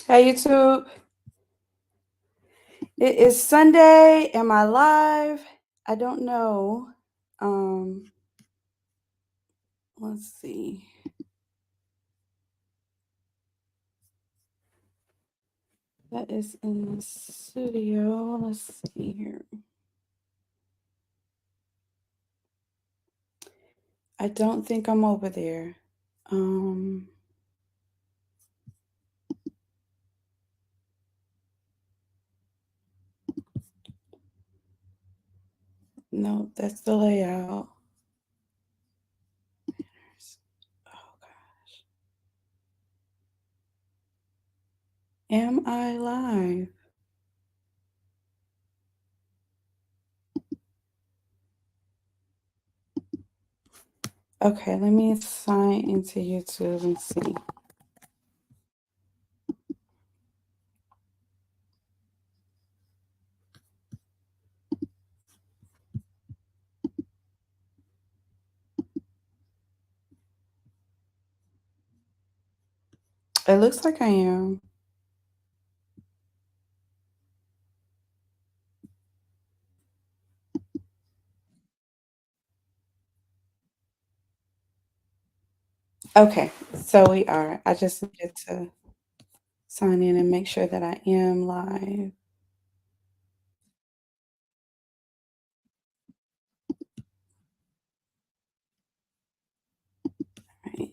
Hey YouTube, it is Sunday. Am I live? I don't know. Um, let's see. That is in the studio. Let's see here. I don't think I'm over there. Um, no, that's the layout. Oh gosh. Am I live? Okay, let me sign into YouTube and see. It looks like I am. Okay, so we are. I just needed to sign in and make sure that I am live. Right.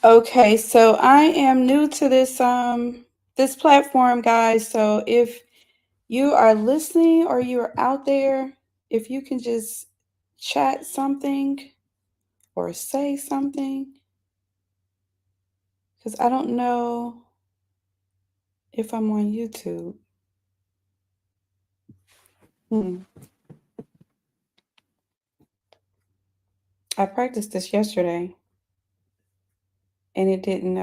Okay, so I am new to this platform, guys. So if you are listening or you are out there, if you can just chat something or say something, because I don't know if I'm on YouTube. Hmm. I practiced this yesterday and it didn't,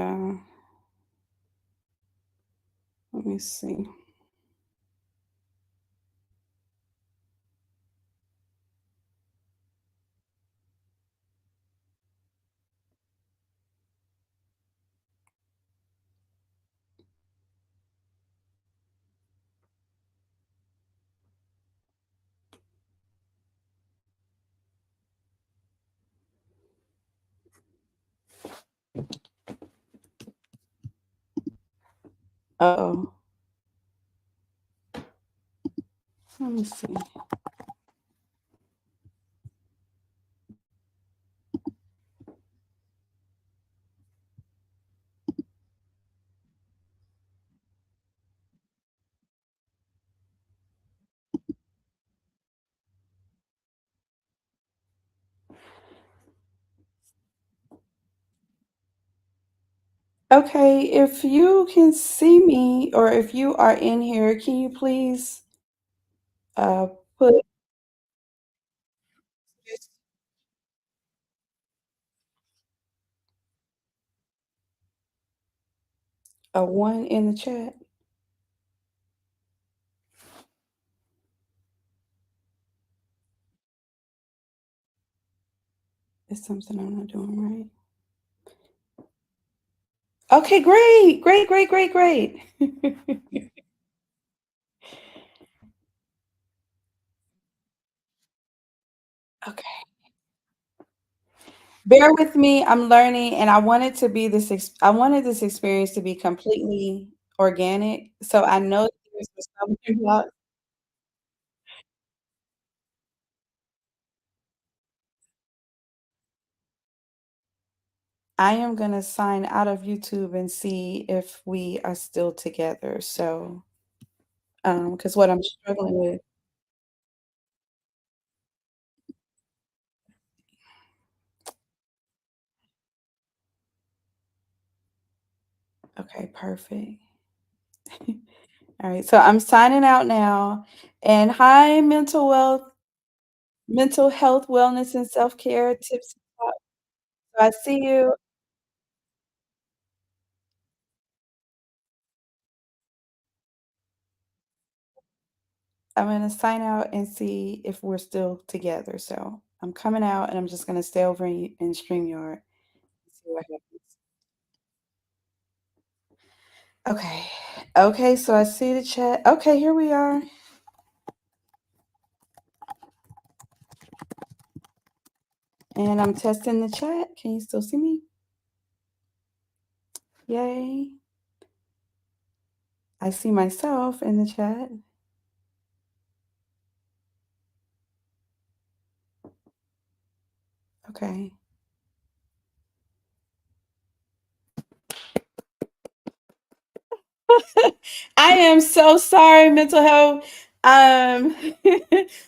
let me see. Uh-oh. Let me see. Okay, if you can see me or if you are in here, can you please uh, put a one in the chat? It's something I'm not doing right. Okay, great, great, great, great, great. Okay, bear with me. I'm learning, and I wanted to be I wanted this experience to be completely organic. So I know there's something about. I am gonna sign out of YouTube and see if we are still together. So, because what I'm struggling with. Okay, perfect. All right, so I'm signing out now. And hi, mental health, wellness, and self-care tips. So I see you. I'm going to sign out and see if we're still together. So I'm coming out and I'm just going to stay over in StreamYard and see what happens. Okay. Okay, so I see the chat. Okay, here we are. And I'm testing the chat. Can you still see me? Yay. I see myself in the chat. Okay. I am so sorry, mental health. Um,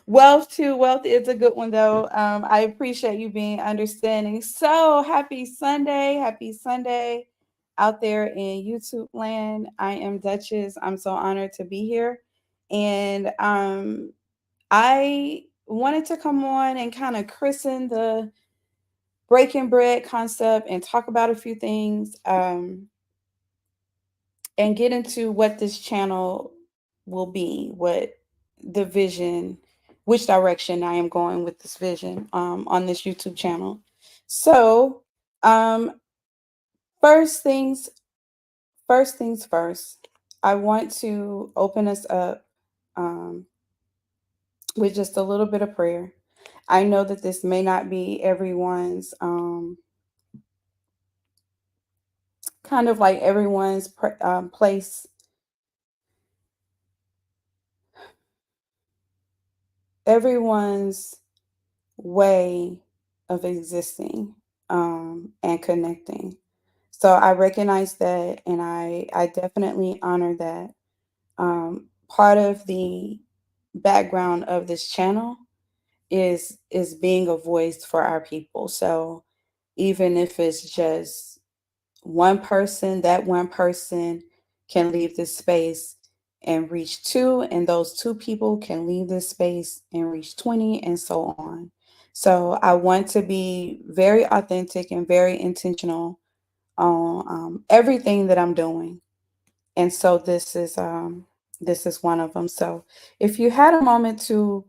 wealth is a good one though. I appreciate you being understanding. So happy Sunday out there in YouTube land. I am Duchess. I'm so honored to be here. And I wanted to come on and kind of christen the breaking bread concept and talk about a few things. And get into what this channel will be, what the vision, which direction I am going with this vision on this YouTube channel. So, first things first, I want to open us up with just a little bit of prayer. I know that this may not be everyone's kind of like everyone's place, everyone's way of existing and connecting. So I recognize that, and I definitely honor that. Part of the background of this channel is being a voice for our people. So even if it's just one person, that one person can leave this space and reach two, and those two people can leave this space and reach 20, and so on. So I want to be very authentic and very intentional on everything that I'm doing. And so this is one of them. So if you had a moment to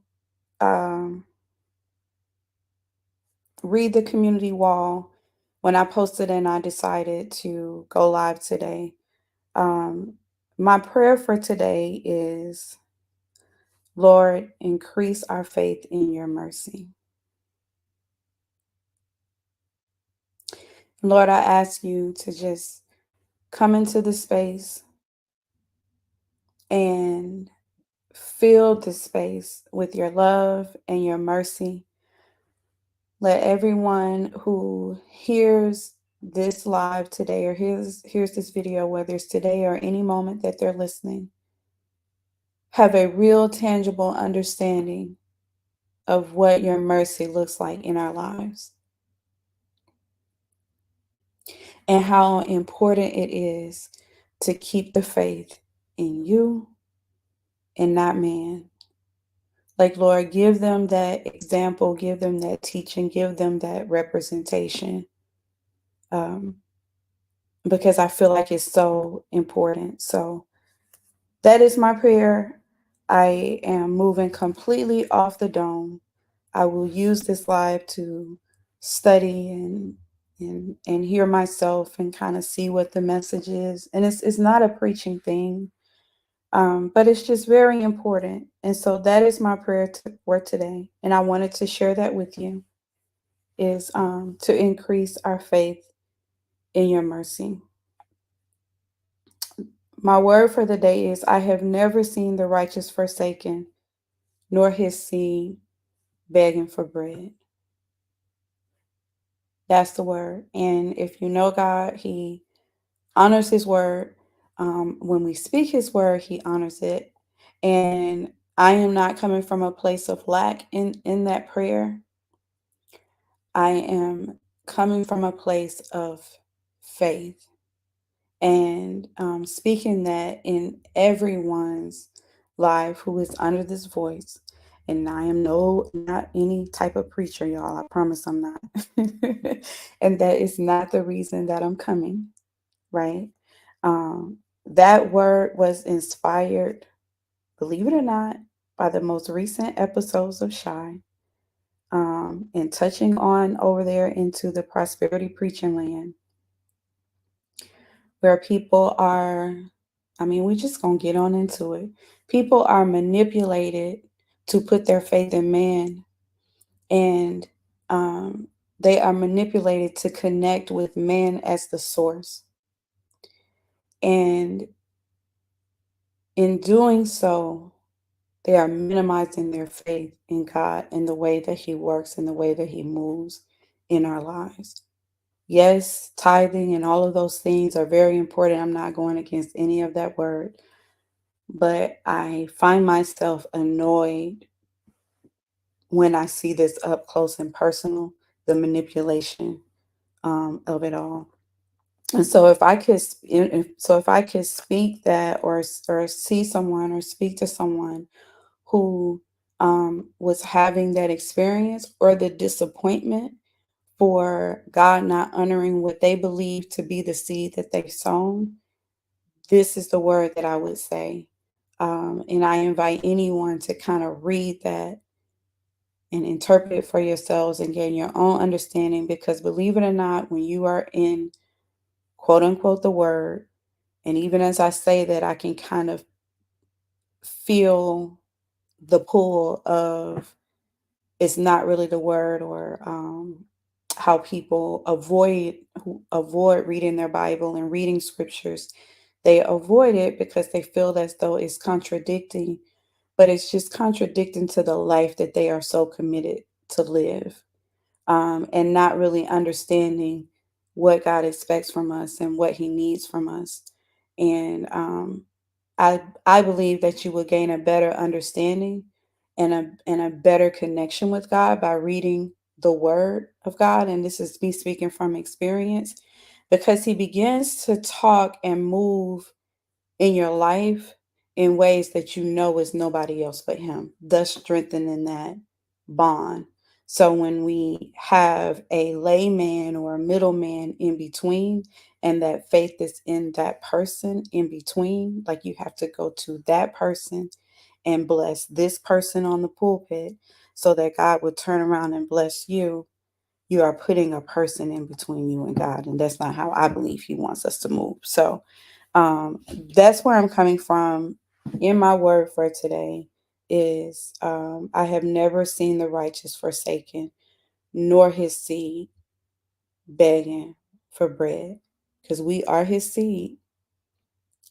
um, read the community wall when I posted and I decided to go live today. My prayer for today is, Lord, increase our faith in your mercy. Lord, I ask you to just come into the space and fill the space with your love and your mercy. Let everyone who hears this live today or hears this video, whether it's today or any moment that they're listening, have a real tangible understanding of what your mercy looks like in our lives and how important it is to keep the faith in you and not man. Like, Lord, give them that example, give them that teaching, give them that representation, because I feel like it's so important. So that is my prayer. I am moving completely off the dome. I will use this live to study and hear myself and kind of see what the message is. And it's not a preaching thing, but it's just very important. And so that is my prayer for today. And I wanted to share that with you, is to increase our faith in your mercy. My word for the day is, I have never seen the righteous forsaken, nor his seed begging for bread. That's the word. And if you know God, he honors his word. When we speak his word, he honors it. And I am not coming from a place of lack in that prayer. I am coming from a place of faith and speaking that in everyone's life who is under this voice. And I am not any type of preacher, y'all. I promise I'm not. And that is not the reason that I'm coming, right? That word was inspired, believe it or not, by the most recent episodes of Shy, and touching on over there into the prosperity preaching land, where people are, we just gonna get on into it. People are manipulated to put their faith in man, and they are manipulated to connect with man as the source. And in doing so, they are minimizing their faith in God and the way that He works and the way that He moves in our lives. Yes, tithing and all of those things are very important. I'm not going against any of that word. But I find myself annoyed when I see this up close and personal, the manipulation of it all. And so if I could, speak that, or see someone or speak to someone who was having that experience or the disappointment for God not honoring what they believe to be the seed that they've sown, this is the word that I would say. And I invite anyone to kind of read that and interpret it for yourselves and gain your own understanding, because believe it or not, when you are in quote unquote the word, and even as I say that, I can kind of feel the pull of it's not really the word, or how people avoid reading their Bible and reading scriptures. They avoid it because they feel as though it's contradicting, but it's just contradicting to the life that they are so committed to live, and not really understanding what God expects from us and what He needs from us. And I believe that you will gain a better understanding and a better connection with God by reading the Word of God. And this is me speaking from experience, because He begins to talk and move in your life in ways that you know is nobody else but Him, thus strengthening that bond. So when we have a layman or a middleman in between, and that faith is in that person in between, like you have to go to that person and bless this person on the pulpit so that God would turn around and bless you. You are putting a person in between you and God, and that's not how I believe He wants us to move. So that's where I'm coming from in my word for today is, I have never seen the righteous forsaken, nor his seed begging for bread, because we are His seed,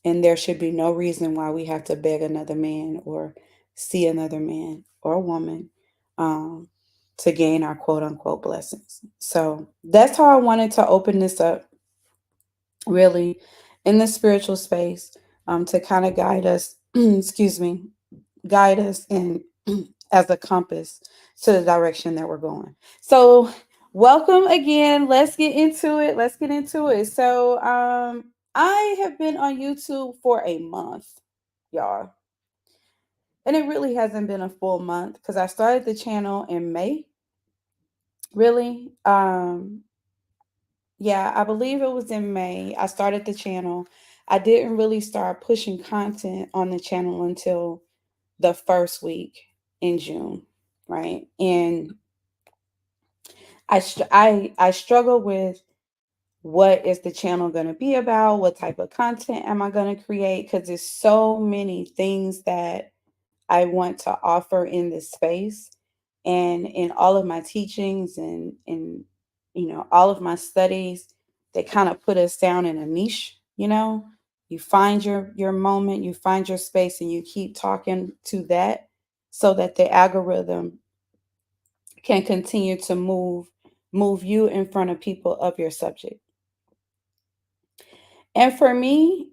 and there should be no reason why we have to beg another man or see another man or woman to gain our quote unquote blessings. So that's how I wanted to open this up, really, in the spiritual space, to kind of guide us, excuse me, guide us in as a compass to the direction that we're going. So, welcome again. Let's get into it. So, I have been on YouTube for a month, y'all. And it really hasn't been a full month because I started the channel in May. Really? Yeah, I believe it was in May. I started the channel. I didn't really start pushing content on the channel until the first week in June, right? And I struggle with, what is the channel going to be about? What type of content am I going to create? Because there's so many things that I want to offer in this space, and in all of my teachings and all of my studies, they kind of put us down in a niche. You find your moment, you find your space, and you keep talking to that so that the algorithm can continue to move you in front of people of your subject. And for me,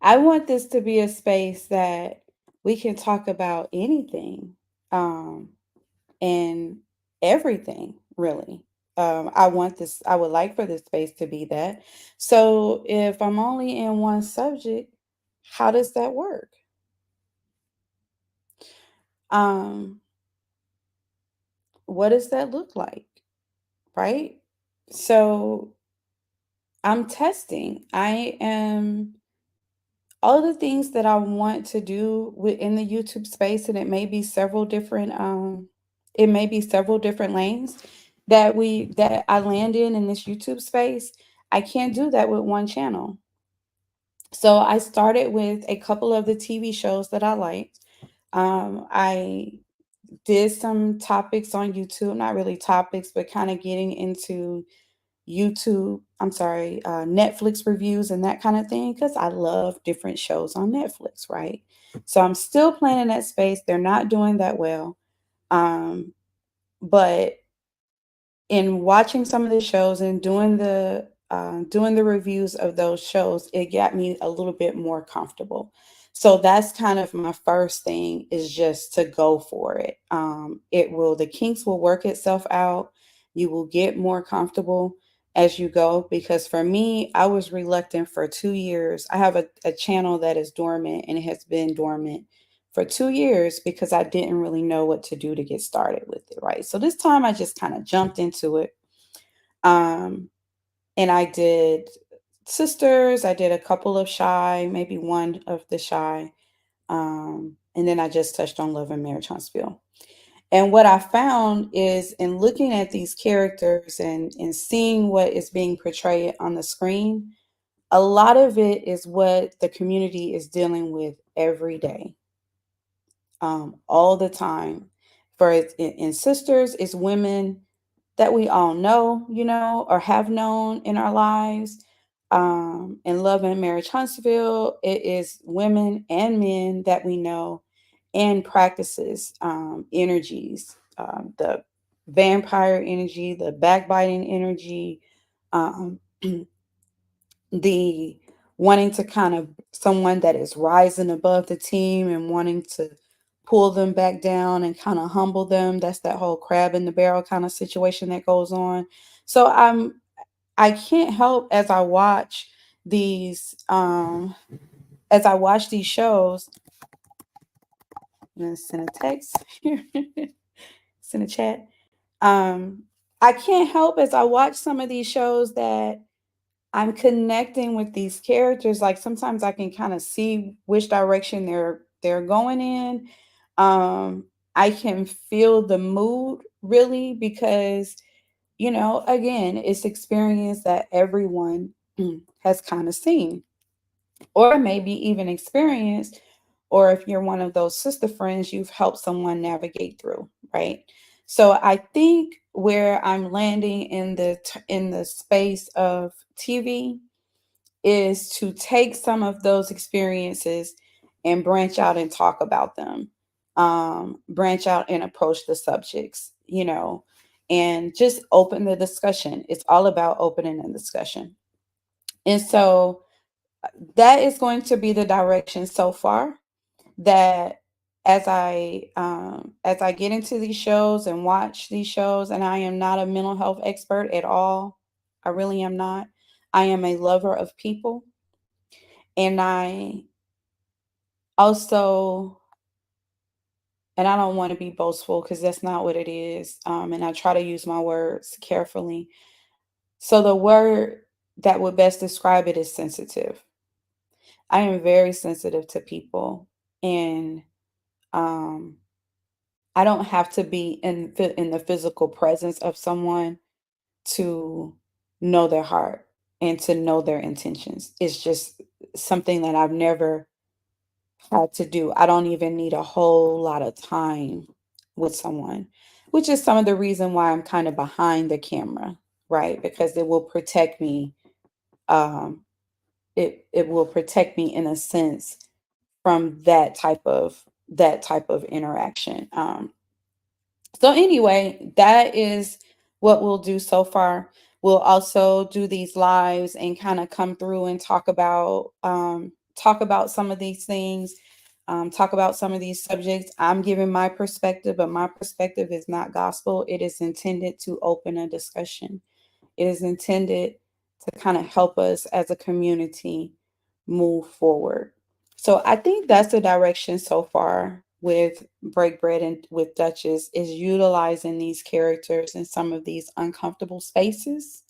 I want this to be a space that we can talk about anything, and everything, really. I would like for this space to be that. So if I'm only in one subject, how does that work? Um, what does that look like? Right? So I'm testing. I am all of the things that I want to do within the YouTube space, and it may be several different lanes that I land in this YouTube space. I can't do that with one channel. So I started with a couple of the TV shows that I liked. I did some topics on YouTube, not really topics, but kind of getting into Netflix reviews and that kind of thing, because I love different shows on Netflix, right? So I'm still playing in that space. They're not doing that well. But in watching some of the shows and doing the reviews of those shows, it got me a little bit more comfortable. So that's kind of my first thing, is just to go for it. The kinks will work itself out. You will get more comfortable as you go, because for me, I was reluctant for 2 years. I have a channel that is dormant, and it has been dormant for 2 years because I didn't really know what to do to get started with it, right? So this time I just kind of jumped into it. And I did sisters, I did a couple of shy, maybe one of the shy. And then I just touched on love and marriage Huntsville. And what I found is, in looking at these characters and seeing what is being portrayed on the screen, a lot of it is what the community is dealing with every day, all the time. In sisters, it's women that we all know, or have known in our lives. In Love and Marriage Huntsville, it is women and men that we know, and practices, energies, the vampire energy, the backbiting energy, um, the wanting to kind of someone that is rising above the team and wanting to pull them back down and kind of humble them. That's that whole crab in the barrel kind of situation that goes on. So I can't help, as I watch these shows. I'm gonna send a text here. Send a chat. I can't help, as I watch some of these shows, that I'm connecting with these characters. Like, sometimes I can kind of see which direction they're going in. I can feel the mood, really, because, again, it's experience that everyone has kind of seen, or maybe even experienced, or if you're one of those sister friends, you've helped someone navigate through, right? So I think where I'm landing in the space of TV is to take some of those experiences and branch out and talk about them, branch out and approach the subjects, and just open the discussion. It's all about opening the discussion. And so that is going to be the direction so far, that as I get into these shows and watch these shows, and I am not a mental health expert at all. I really am not. I am a lover of people. And I also, and I don't want to be boastful, because that's not what it is. And I try to use my words carefully. So the word that would best describe it is sensitive. I am very sensitive to people, and um, I don't have to be in the physical presence of someone to know their heart and to know their intentions. It's just something that I've never had to do. I don't even need a whole lot of time with someone, which is some of the reason why I'm kind of behind the camera, right? Because it will protect me. Um, it will protect me, in a sense, from that type of interaction. So anyway, that is what we'll do so far. We'll also do these lives and kind of come through and talk about some of these things, talk about some of these subjects. I'm giving my perspective, but my perspective is not gospel. It is intended to open a discussion. It is intended to kind of help us as a community move forward. So I think that's the direction so far with Break Bread and with Duchess, is utilizing these characters in some of these uncomfortable spaces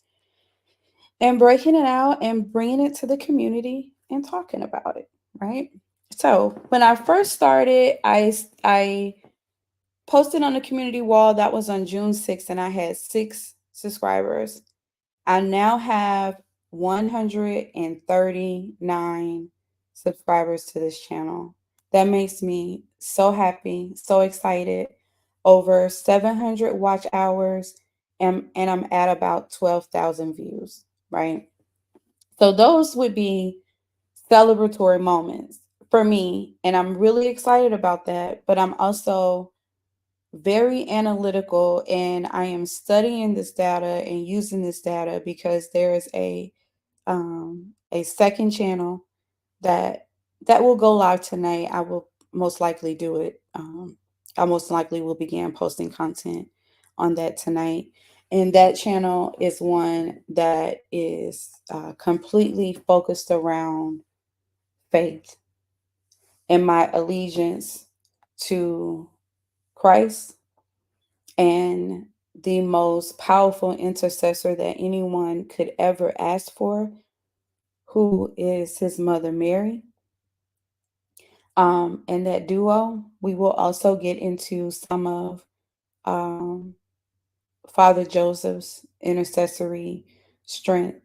and breaking it out and bringing it to the community and talking about it, right? So when I first started, I posted on the community wall. That was on June 6th, and I had 6 subscribers. I now have 139 subscribers to this channel. That makes me so happy, so excited. Over 700 watch hours, and I'm at about 12,000 views, right? So those would be celebratory moments for me, and I'm really excited about that, but I'm also very analytical, and I am studying this data and using this data because there is a second channel that will go live tonight. I will most likely do it. I most likely will begin posting content on that tonight. And that channel is one that is completely focused around faith and my allegiance to Christ and the most powerful intercessor that anyone could ever ask for, who is his mother Mary. And that duo, we will also get into some of Father Joseph's intercessory strength.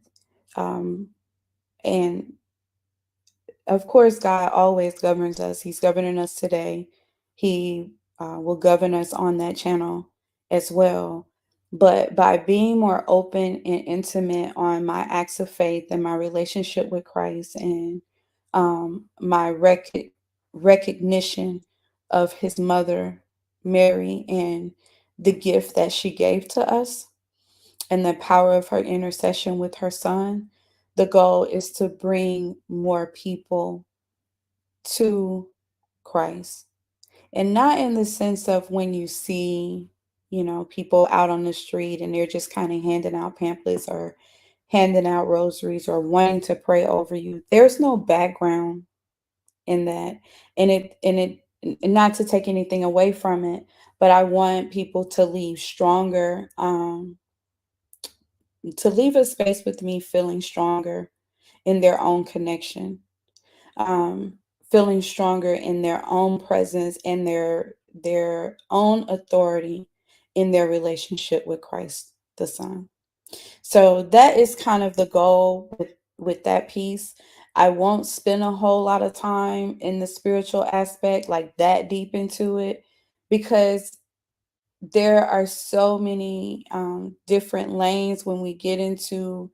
And of course, God always governs us. He's governing us today. He will govern us on that channel as well. But by being more open and intimate on my acts of faith and my relationship with Christ, and my recognition of his mother, Mary, and the gift that she gave to us, and the power of her intercession with her son, the goal is to bring more people to Christ. And not in the sense of when you see, people out on the street and they're just kind of handing out pamphlets or handing out rosaries or wanting to pray over you. There's no background in that. And not to take anything away from it, but I want people to leave stronger, to leave a space with me feeling stronger in their own connection, feeling stronger in their own presence and their own authority in their relationship with Christ the Son. So that is kind of the goal with that piece. I won't spend a whole lot of time in the spiritual aspect, like that deep into it, because there are so many different lanes when we get into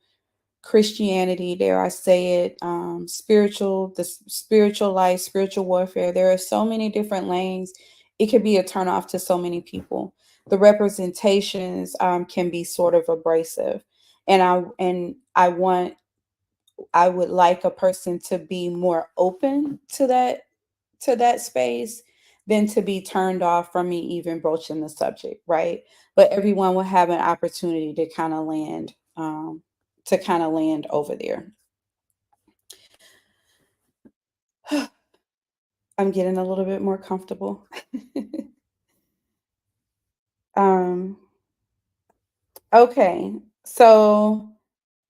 Christianity, dare I say it, the spiritual life, spiritual warfare. There are so many different lanes. It could be a turnoff to so many people. The representations can be sort of abrasive, and I would like a person to be more open to that space than to be turned off from me even broaching the subject, right? But everyone will have an opportunity to kind of land over there. I'm getting a little bit more comfortable. um, okay, so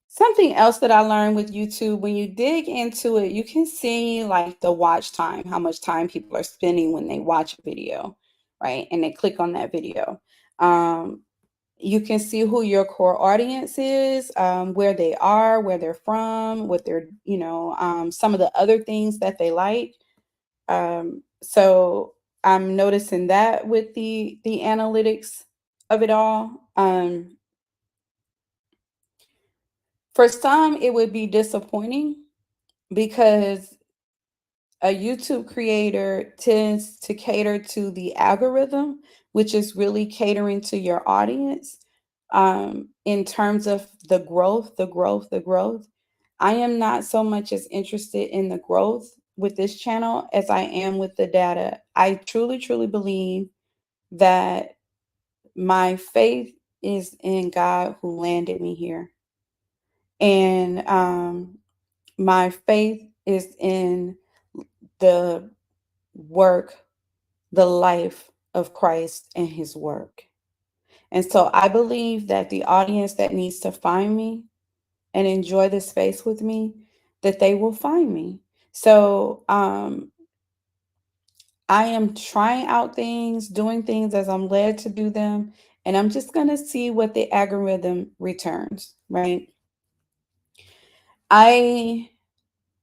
something else that I learned with YouTube, when you dig into it, you can see like the watch time, how much time people are spending when they watch a video, right? And they click on that video. You can see who your core audience is, where they are, where they're from, what they're, some of the other things that they like. So I'm noticing that with the analytics of it all. For some, it would be disappointing because a YouTube creator tends to cater to the algorithm, which is really catering to your audience. In terms of the growth, I am not so much as interested in the growth with this channel as I am with the data. I truly, truly believe that my faith is in God who landed me here. And my faith is in the work, the life of Christ and his work. And so I believe that the audience that needs to find me and enjoy the space with me, that they will find me. So I am trying out things, doing things as I'm led to do them, and I'm just going to see what the algorithm returns, right? I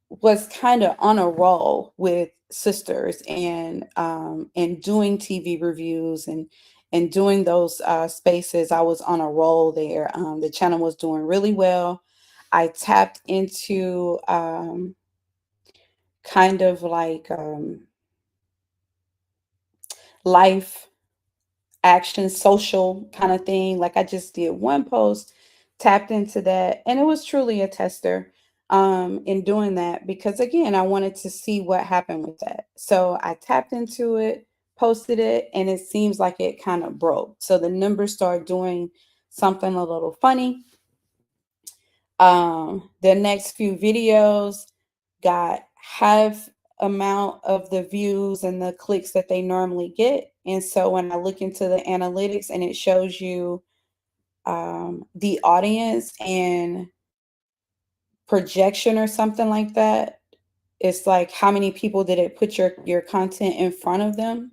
was kind of on a roll with sisters and doing TV reviews and doing those spaces. I was on a roll there. The channel was doing really well. I tapped into kind of like life action, social kind of thing. Like I just did one post, tapped into that, and it was truly a tester in doing that because again, I wanted to see what happened with that. So I tapped into it, posted it, and it seems like it kind of broke. So the numbers start doing something a little funny. The next few videos got half amount of the views and the clicks that they normally get. And so when I look into the analytics and it shows you the audience and projection or something like that, it's like how many people did it put your content in front of them?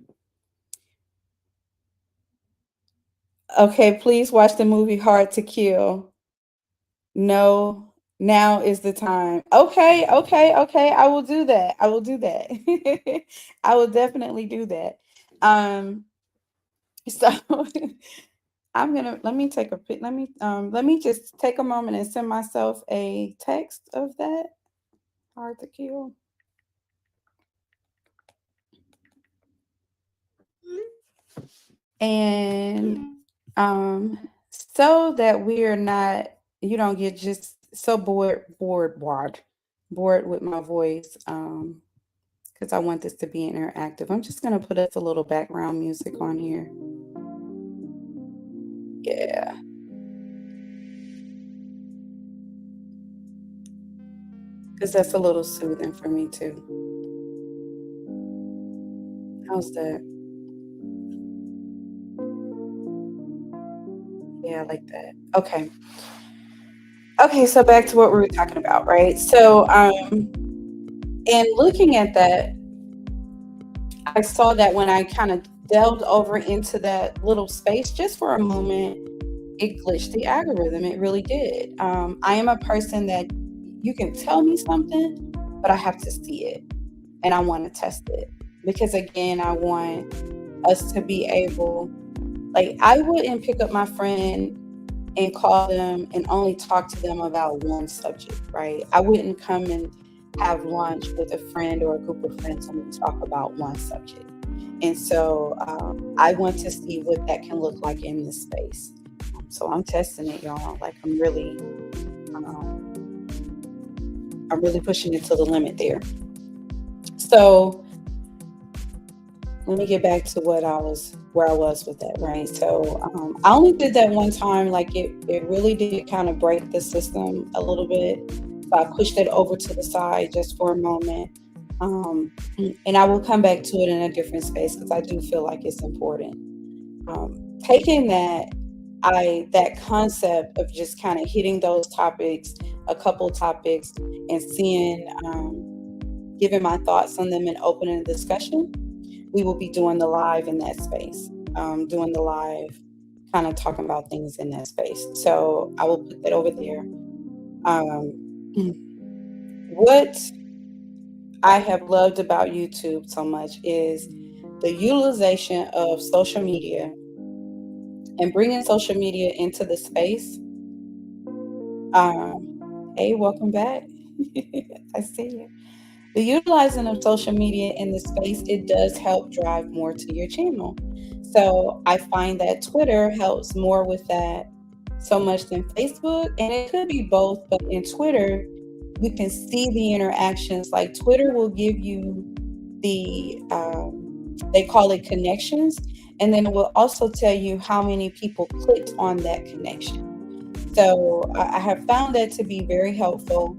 Okay, please watch the movie Hard to Kill. No, now is the time. Okay, okay, okay. I will do that. I will do that. I will definitely do that. So I'm gonna let me just take a moment and send myself a text of that. Hard to kill. And so that we're not, you don't get just so bored with my voice. Because I want this to be interactive. I'm just gonna put us a little background music on here. Yeah. Because that's a little soothing for me too. How's that? Yeah, I like that. Okay. Okay, so back to what we were talking about, right? So and looking at that, I saw that when I kind of delved over into that little space just for a moment, it glitched the algorithm. It really did. I am a person that you can tell me something, but I have to see it and I want to test it because again, I want us to be able, like, I wouldn't pick up my friend and call them and only talk to them about one subject, right? I wouldn't come and have lunch with a friend or a group of friends and we talk about one subject. And so I want to see what that can look like in this space. So I'm testing it, y'all. Like I'm really pushing it to the limit there. So let me get back to where I was with that, right? So I only did that one time. Like it really did kind of break the system a little bit. So I pushed it over to the side just for a moment. And I will come back to it in a different space because I do feel like it's important. Taking that concept of just kind of hitting those topics, a couple topics, and seeing, giving my thoughts on them and opening a discussion, we will be doing the live in that space, doing the live, kind of talking about things in that space. So I will put that over there. What I have loved about YouTube so much is the utilization of social media and bringing social media into the space. Hey, welcome back. I see you. The utilizing of social media in the space, it does help drive more to your channel. So I find that Twitter helps more with that so much than Facebook. And it could be both, but in Twitter, you can see the interactions. Like Twitter will give you the, they call it connections. And then it will also tell you how many people clicked on that connection. So I have found that to be very helpful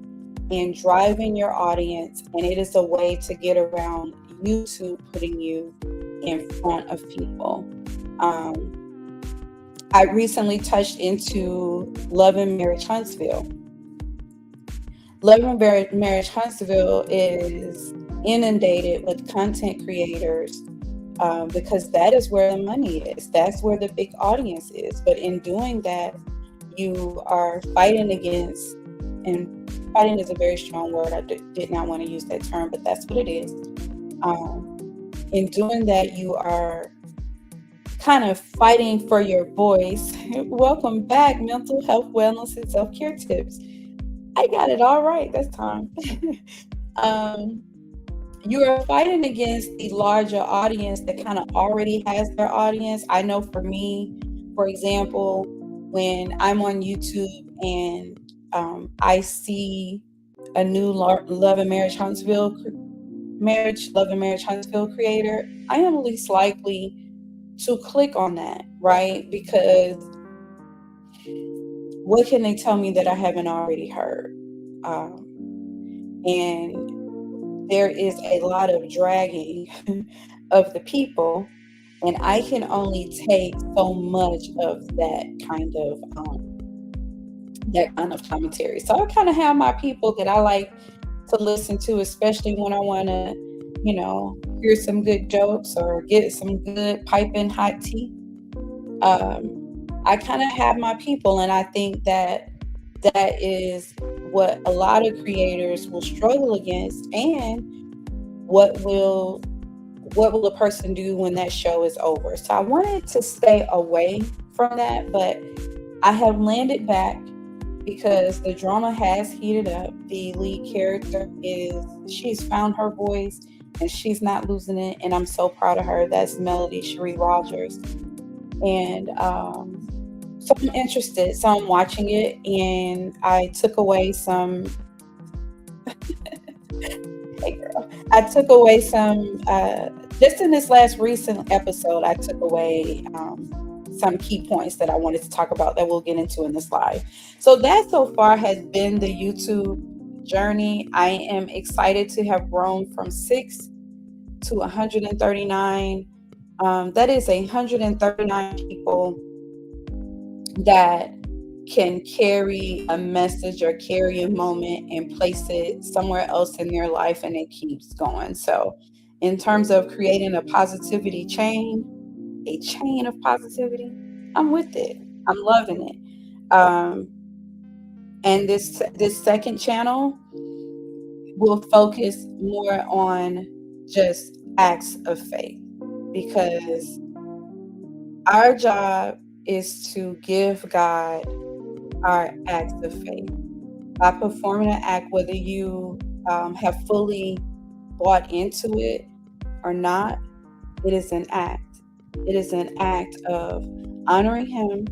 in driving your audience, and it is a way to get around YouTube putting you in front of people. I recently touched into Love and Marriage Huntsville. Love and Marriage Huntsville is inundated with content creators because that is where the money is. That's where the big audience is. But in doing that, you are fighting against, and fighting is a very strong word. I did not want to use that term, but that's what it is. In doing that, you are kind of fighting for your voice. Welcome back, Mental Health, Wellness, and Self-Care Tips. I got it all right this time. You are fighting against the larger audience that kind of already has their audience. I know for me, for example, when I'm on YouTube and I see a new Love and Marriage Huntsville creator, I am least likely to click on that, right? Because what can they tell me that I haven't already heard? And there is a lot of dragging of the people, and I can only take so much of that kind of commentary. So I kind of have my people that I like to listen to, especially when I want to, hear some good jokes or get some good piping hot tea. I kind of have my people, and I think that is what a lot of creators will struggle against, and what will a person do when that show is over. So I wanted to stay away from that, but I have landed back because the drama has heated up. The lead character she's found her voice and she's not losing it, and I'm so proud of her. That's Melody Cherie Rogers. And so I'm interested. So I'm watching it, and I took away some hey girl. I took away some just in this last recent episode, I took away some key points that I wanted to talk about that we'll get into in this live. So that so far has been the YouTube journey. I am excited to have grown from 6 to 139. That is 139 people that can carry a message or carry a moment and place it somewhere else in their life, and it keeps going. So in terms of creating a positivity chain, a chain of positivity, I'm with it. I'm loving it. And this second channel will focus more on just acts of faith, because our job is to give God our acts of faith. By performing an act, whether you have fully bought into it or not, it is an act. It is an act of honoring Him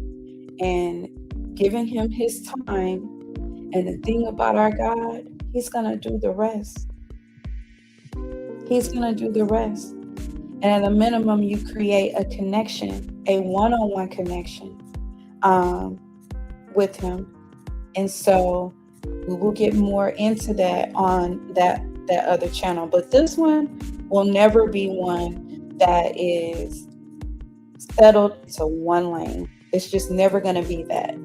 and giving Him His time. And the thing about our God, He's going to do the rest. He's going to do the rest. And at a minimum, you create a connection, a one-on-one connection with Him. And so we will get more into that on that other channel. But this one will never be one that is settled into one lane. It's just never going to be that.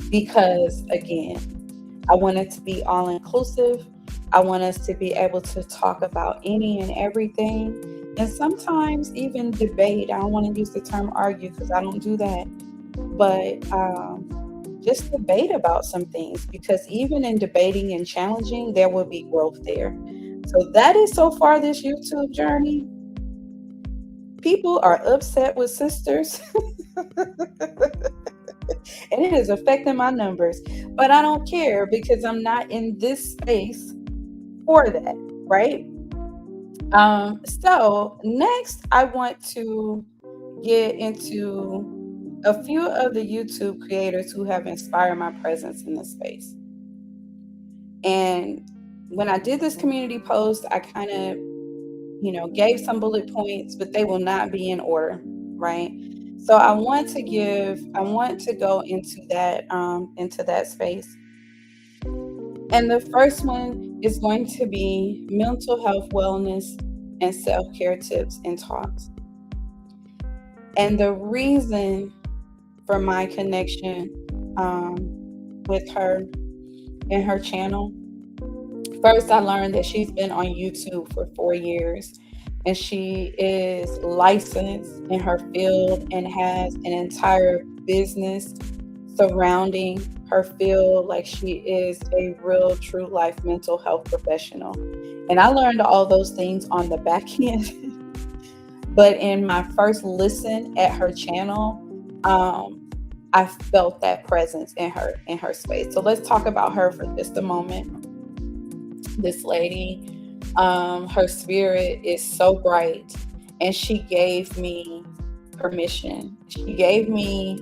Because, again, I want it to be all-inclusive. I want us to be able to talk about any and everything, and sometimes even debate. I don't want to use the term argue because I don't do that, but just debate about some things, because even in debating and challenging, there will be growth there. So that is so far this YouTube journey. People are upset with sisters. And it is affecting my numbers, but I don't care, because I'm not in this space for that, right? So next, I want to get into a few of the YouTube creators who have inspired my presence in this space. And when I did this community post, I kind of, gave some bullet points, but they will not be in order, right? So I want to go into that space. And the first one is going to be mental health, wellness, and self-care tips and talks. And the reason for my connection with her in her channel. First, I learned that she's been on YouTube for 4 years, and she is licensed in her field and has an entire business surrounding her field. Like, she is a real, true life mental health professional. And I learned all those things on the back end. But in my first listen at her channel, I felt that presence in her space. So let's talk about her for just a moment. This lady, her spirit is so bright, and she gave me permission. She gave me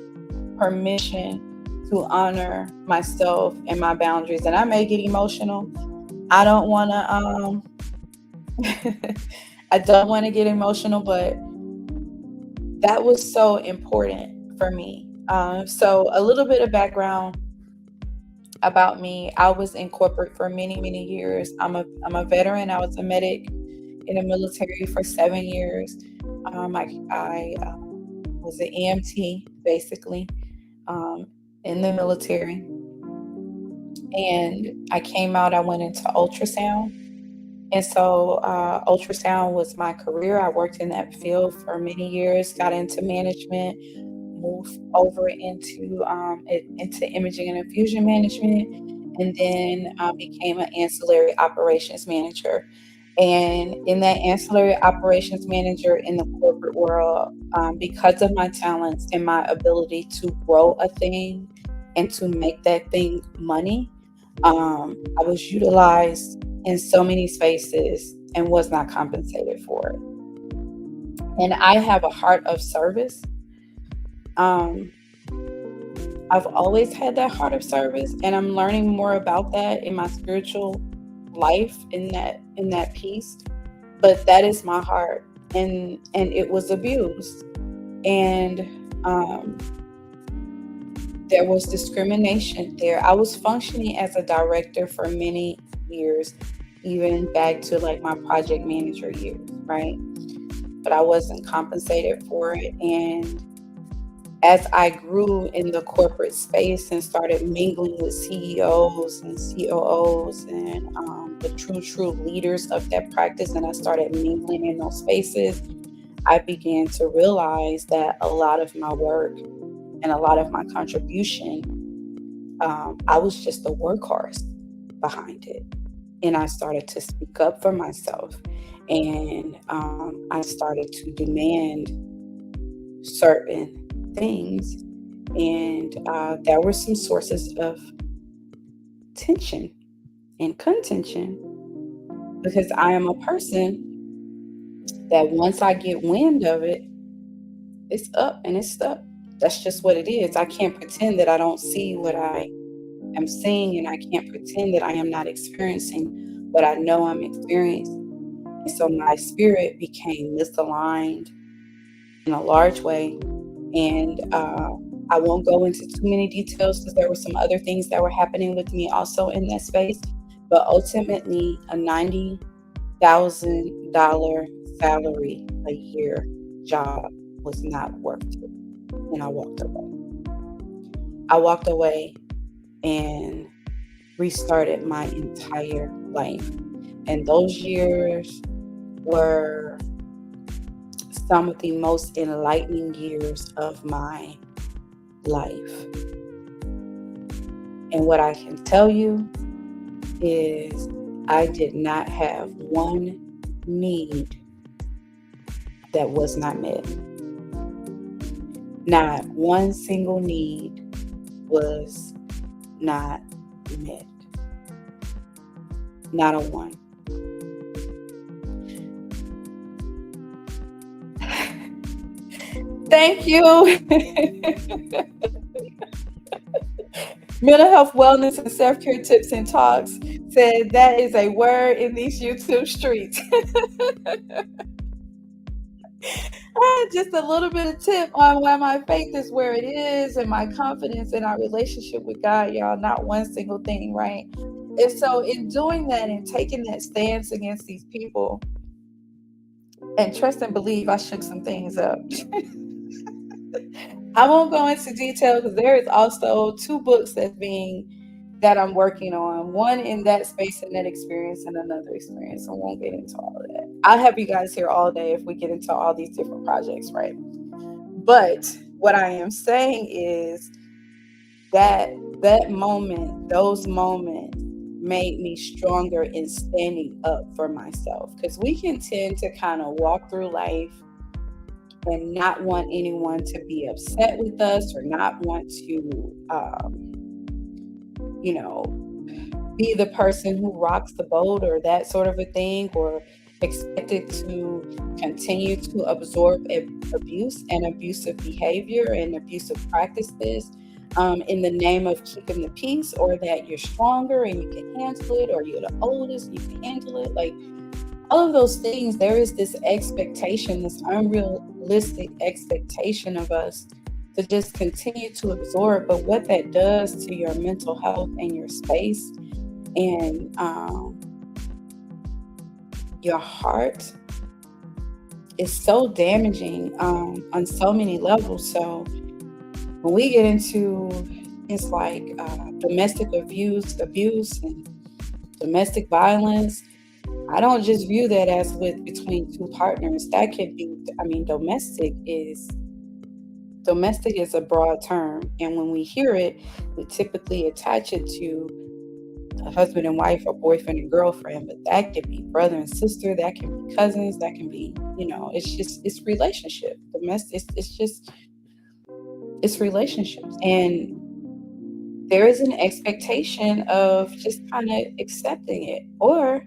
permission to honor myself and my boundaries. And I may get emotional. I don't want to I don't want to get emotional, but that was so important for me. So a little bit of background about me. I was in corporate for many, many years. I'm a veteran. I was a medic in the military for 7 years. I was an EMT, basically, in the military. And I came out, I went into ultrasound. And so ultrasound was my career. I worked in that field for many years, got into management, moved over into imaging and infusion management, and then became an ancillary operations manager. And in that ancillary operations manager in the corporate world, because of my talents and my ability to grow a thing and to make that thing money, I was utilized in so many spaces and was not compensated for it. And I have a heart of service. I've always had that heart of service, and I'm learning more about that in my spiritual life, in that piece. But that is my heart, and it was abused, and there was discrimination there. I was functioning as a director for many years, even back to like my project manager years, right? But I wasn't compensated for it. And as I grew in the corporate space and started mingling with CEOs and COOs and the true leaders of that practice, and I started mingling in those spaces, I began to realize that a lot of my work and a lot of my contribution, I was just a workhorse behind it. And I started to speak up for myself, and I started to demand certain things, and there were some sources of tension and contention, because I am a person that once I get wind of it, it's up and it's stuck. That's just what it is. I can't pretend that I don't see what I am seeing, and I can't pretend that I am not experiencing what I know I'm experiencing. And so my spirit became misaligned in a large way. And I won't go into too many details, because there were some other things that were happening with me also in that space. But ultimately, a $90,000 salary a year job was not worth it. And I walked away. I walked away and restarted my entire life. And those years were some of the most enlightening years of my life. And what I can tell you is I did not have one need that was not met. Not one single need was not met. Not a one. Thank you. Mental health, wellness, and self-care tips and talks said that is a word in these YouTube streets. Just a little bit of tip on why my faith is where it is, and my confidence in our relationship with God, y'all. Not one single thing, right? And so in doing that and taking that stance against these people, and trust and believe, I shook some things up. I won't go into detail, because there is also 2 books that's being that I'm working on. One in that space and that experience, and another experience. I won't get into all of that. I'll have you guys here all day if we get into all these different projects, right? But what I am saying is that moment, those moments made me stronger in standing up for myself. Because we can tend to kind of walk through life and not want anyone to be upset with us, or not want to, be the person who rocks the boat, or that sort of a thing, or expected to continue to absorb abuse and abusive behavior and abusive practices in the name of keeping the peace, or that you're stronger and you can handle it, or you're the oldest and you can handle it. Like, all of those things, there is this expectation, this unrealistic expectation of us to just continue to absorb. But what that does to your mental health and your space and your heart is so damaging on so many levels. So when we get into things like domestic abuse and domestic violence, I don't just view that as between two partners. That could be, domestic is a broad term. And when we hear it, we typically attach it to a husband and wife, or boyfriend and girlfriend. But that could be brother and sister. That can be cousins. That can be, it's relationship. Domestic, it's relationships. And there is an expectation of just kind of accepting it, or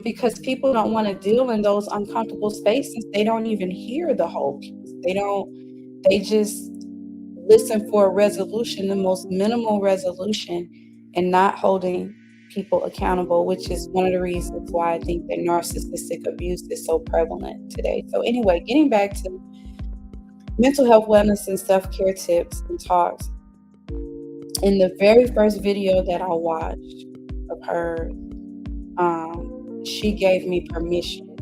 because people don't want to deal in those uncomfortable spaces, they don't even hear the whole piece. They just listen for a resolution, the most minimal resolution, and not holding people accountable, which is one of the reasons why I think that narcissistic abuse is so prevalent today. So anyway, getting back to mental health, wellness, and self-care tips and talks. In the very first video that I watched of her, she gave me permission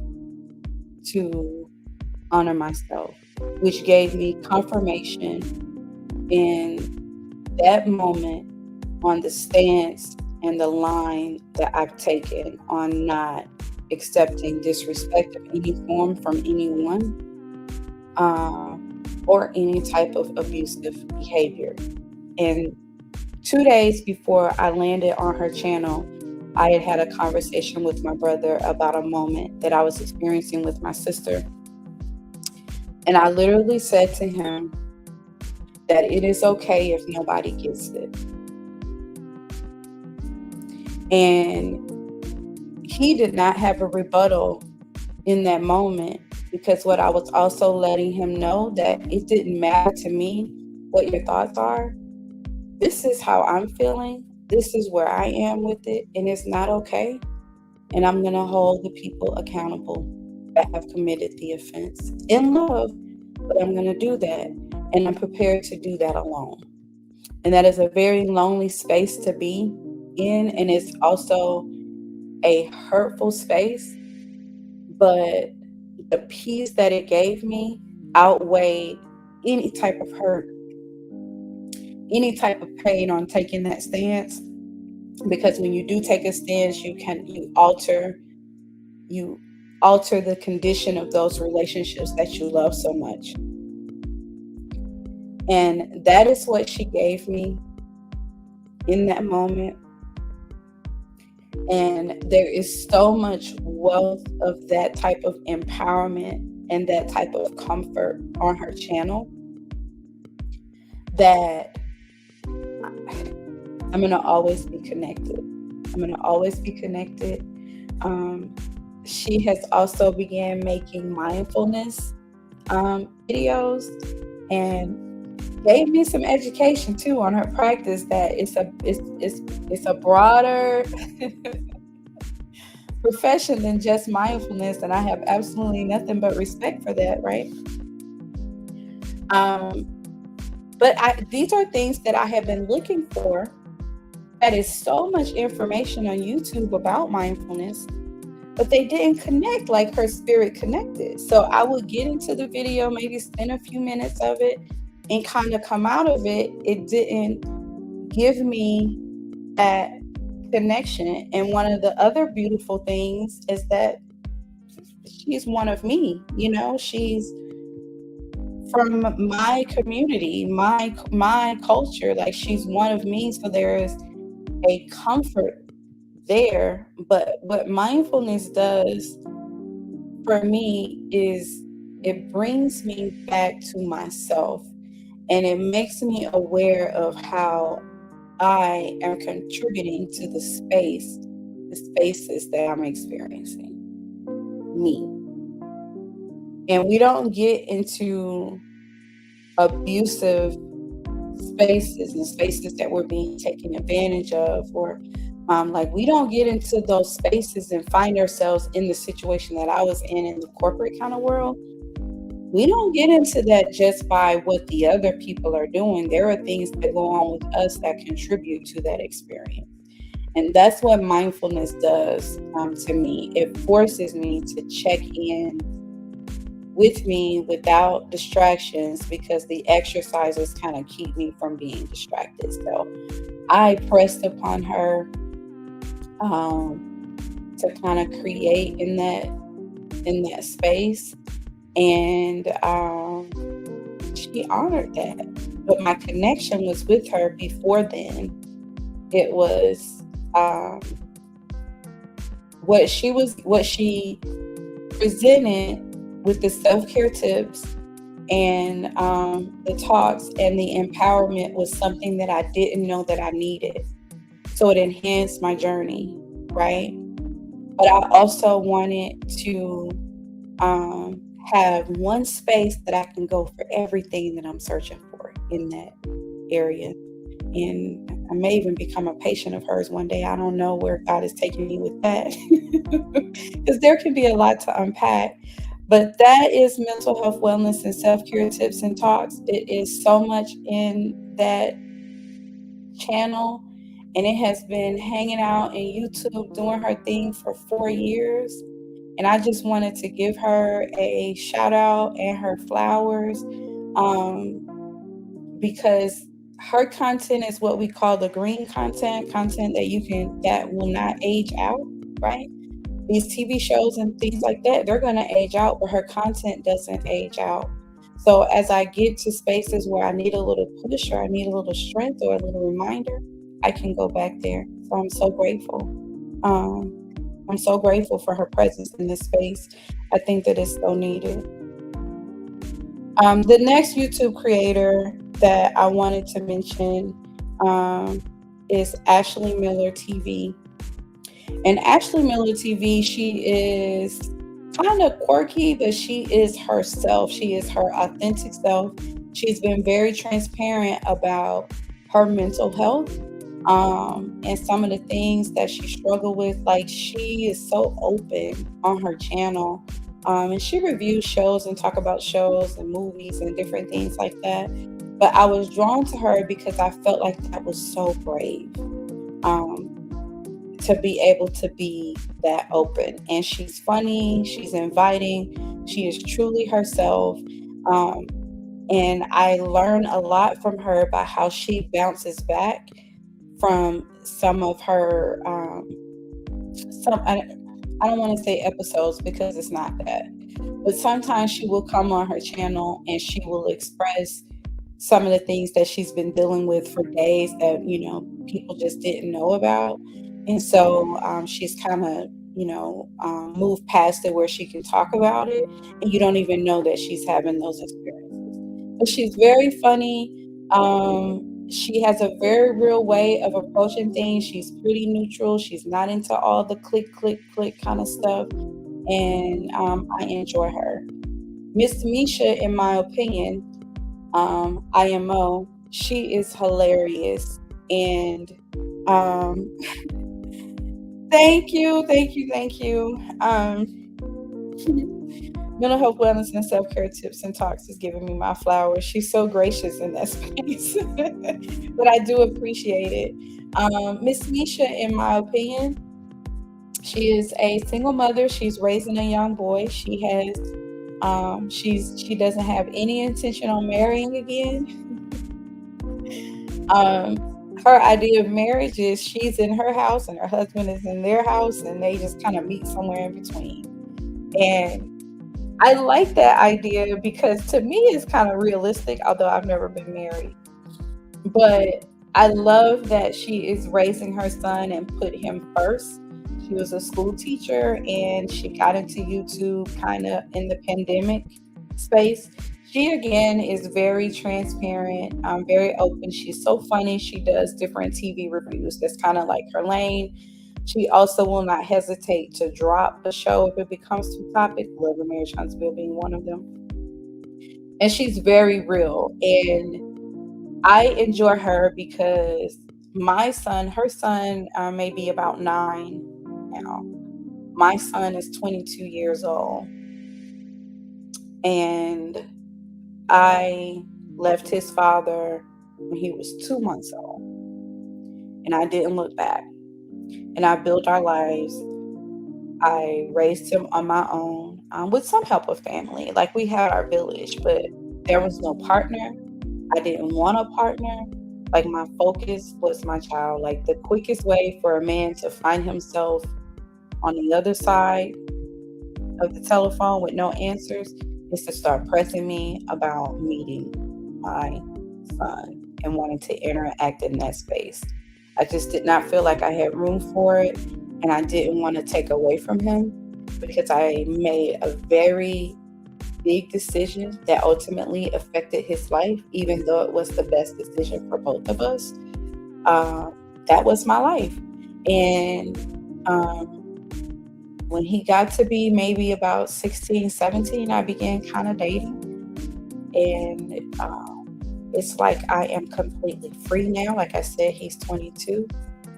to honor myself, which gave me confirmation in that moment on the stance and the line that I've taken on not accepting disrespect of any form from anyone, or any type of abusive behavior. And 2 days before I landed on her channel, I had a conversation with my brother about a moment that I was experiencing with my sister. And I literally said to him that it is okay if nobody gets it. And he did not have a rebuttal in that moment, because what I was also letting him know that it didn't matter to me what your thoughts are. This is how I'm feeling. This is where I am with it, and it's not okay. And I'm going to hold the people accountable that have committed the offense in love, but I'm going to do that, and I'm prepared to do that alone. And that is a very lonely space to be in, and it's also a hurtful space, but the peace that it gave me outweighed any type of hurt, any type of pain on taking that stance. Because when you do take a stance, you alter the condition of those relationships that you love so much. And that is what she gave me in that moment. And there is so much wealth of that type of empowerment and that type of comfort on her channel that I'm going to always be connected. She has also began making mindfulness videos, and gave me some education too on her practice, that it's a broader profession than just mindfulness, and I have absolutely nothing but respect for that, right? But these are things that I have been looking for. That is so much information on YouTube about mindfulness, but they didn't connect like her spirit connected. So I would get into the video, maybe spend a few minutes of it, and kind of come out of it. It didn't give me that connection. And one of the other beautiful things is that she's one of me. She's from my community, my culture. Like, she's one of me, so there is a comfort there. But what mindfulness does for me is it brings me back to myself, and it makes me aware of how I am contributing to the spaces that I'm experiencing, me. And we don't get into abusive spaces and spaces that we're being taken advantage of, or like, we don't get into those spaces and find ourselves in the situation that I was in the corporate kind of world. We don't get into that just by what the other people are doing. There are things that go on with us that contribute to that experience. And that's what mindfulness does to me. It forces me to check in with me without distractions, because the exercises kind of keep me from being distracted. So I pressed upon her to kind of create in that space. And she honored that. But my connection was with her before then. It was what she presented with the self-care tips and the talks and the empowerment was something that I didn't know that I needed. So it enhanced my journey, right? But I also wanted to have one space that I can go for everything that I'm searching for in that area. And I may even become a patient of hers one day. I don't know where God is taking me with that, because there can be a lot to unpack. But that is mental health, wellness, and self-care tips and talks. It is so much in that channel, and it has been hanging out in YouTube doing her thing for 4 years. And I just wanted to give her a shout out and her flowers, because her content is what we call the green content that will not age out, right? These TV shows and things like that, they're going to age out, but her content doesn't age out. So as I get to spaces where I need a little push, or I need a little strength, or a little reminder, I can go back there. So I'm so grateful. I'm so grateful for her presence in this space. I think that it's so needed. The next YouTube creator that I wanted to mention is Ashley Miller TV. And Ashley Miller TV, she is kind of quirky, but she is herself. She is her authentic self. She's been very transparent about her mental health and some of the things that she struggled with. Like, she is so open on her channel. And she reviews shows and talk about shows and movies and different things like that. But I was drawn to her because I felt like that was so brave. To be able to be that open. And she's funny, she's inviting, she is truly herself. And I learn a lot from her about how she bounces back from some of her, I don't want to say episodes, because it's not that. But sometimes she will come on her channel and she will express some of the things that she's been dealing with for days that, people just didn't know about. And so she's kind of, moved past it where she can talk about it, and you don't even know that she's having those experiences. But she's very funny. She has a very real way of approaching things. She's pretty neutral. She's not into all the click, click, click kind of stuff. And I enjoy her. MsMeasha, in my opinion, IMO, she is hilarious. And thank you. Mental health, wellness, and self-care tips and talks is giving me my flowers. She's so gracious in that space, but I do appreciate it. MsMeasha, in my opinion, she is a single mother. She's raising a young boy. She doesn't have any intention on marrying again. her idea of marriage is she's in her house and her husband is in their house, and they just kind of meet somewhere in between. And I like that idea because to me it's kind of realistic, although I've never been married. But I love that she is raising her son and put him first. She was a school teacher and she got into YouTube kind of in the pandemic space. She again is very transparent, very open. She's so funny. She does different TV reviews. That's kind of like her lane. She also will not hesitate to drop a show if it becomes too topic. Love and Marriage Huntsville being one of them. And she's very real. And I enjoy her because my son, her son may be about 9 now. My son is 22 years old. And I left his father when he was 2 months old. And I didn't look back. And I built our lives. I raised him on my own with some help of family. Like we had our village, but there was no partner. I didn't want a partner. Like my focus was my child. Like the quickest way for a man to find himself on the other side of the telephone with no answers is to start pressing me about meeting my son and wanting to interact in that space. I just did not feel like I had room for it, and I didn't want to take away from him because I made a very big decision that ultimately affected his life, even though it was the best decision for both of us. That was my life. And when he got to be maybe about 16, 17, I began kind of dating. And it's like I am completely free now. Like I said, he's 22.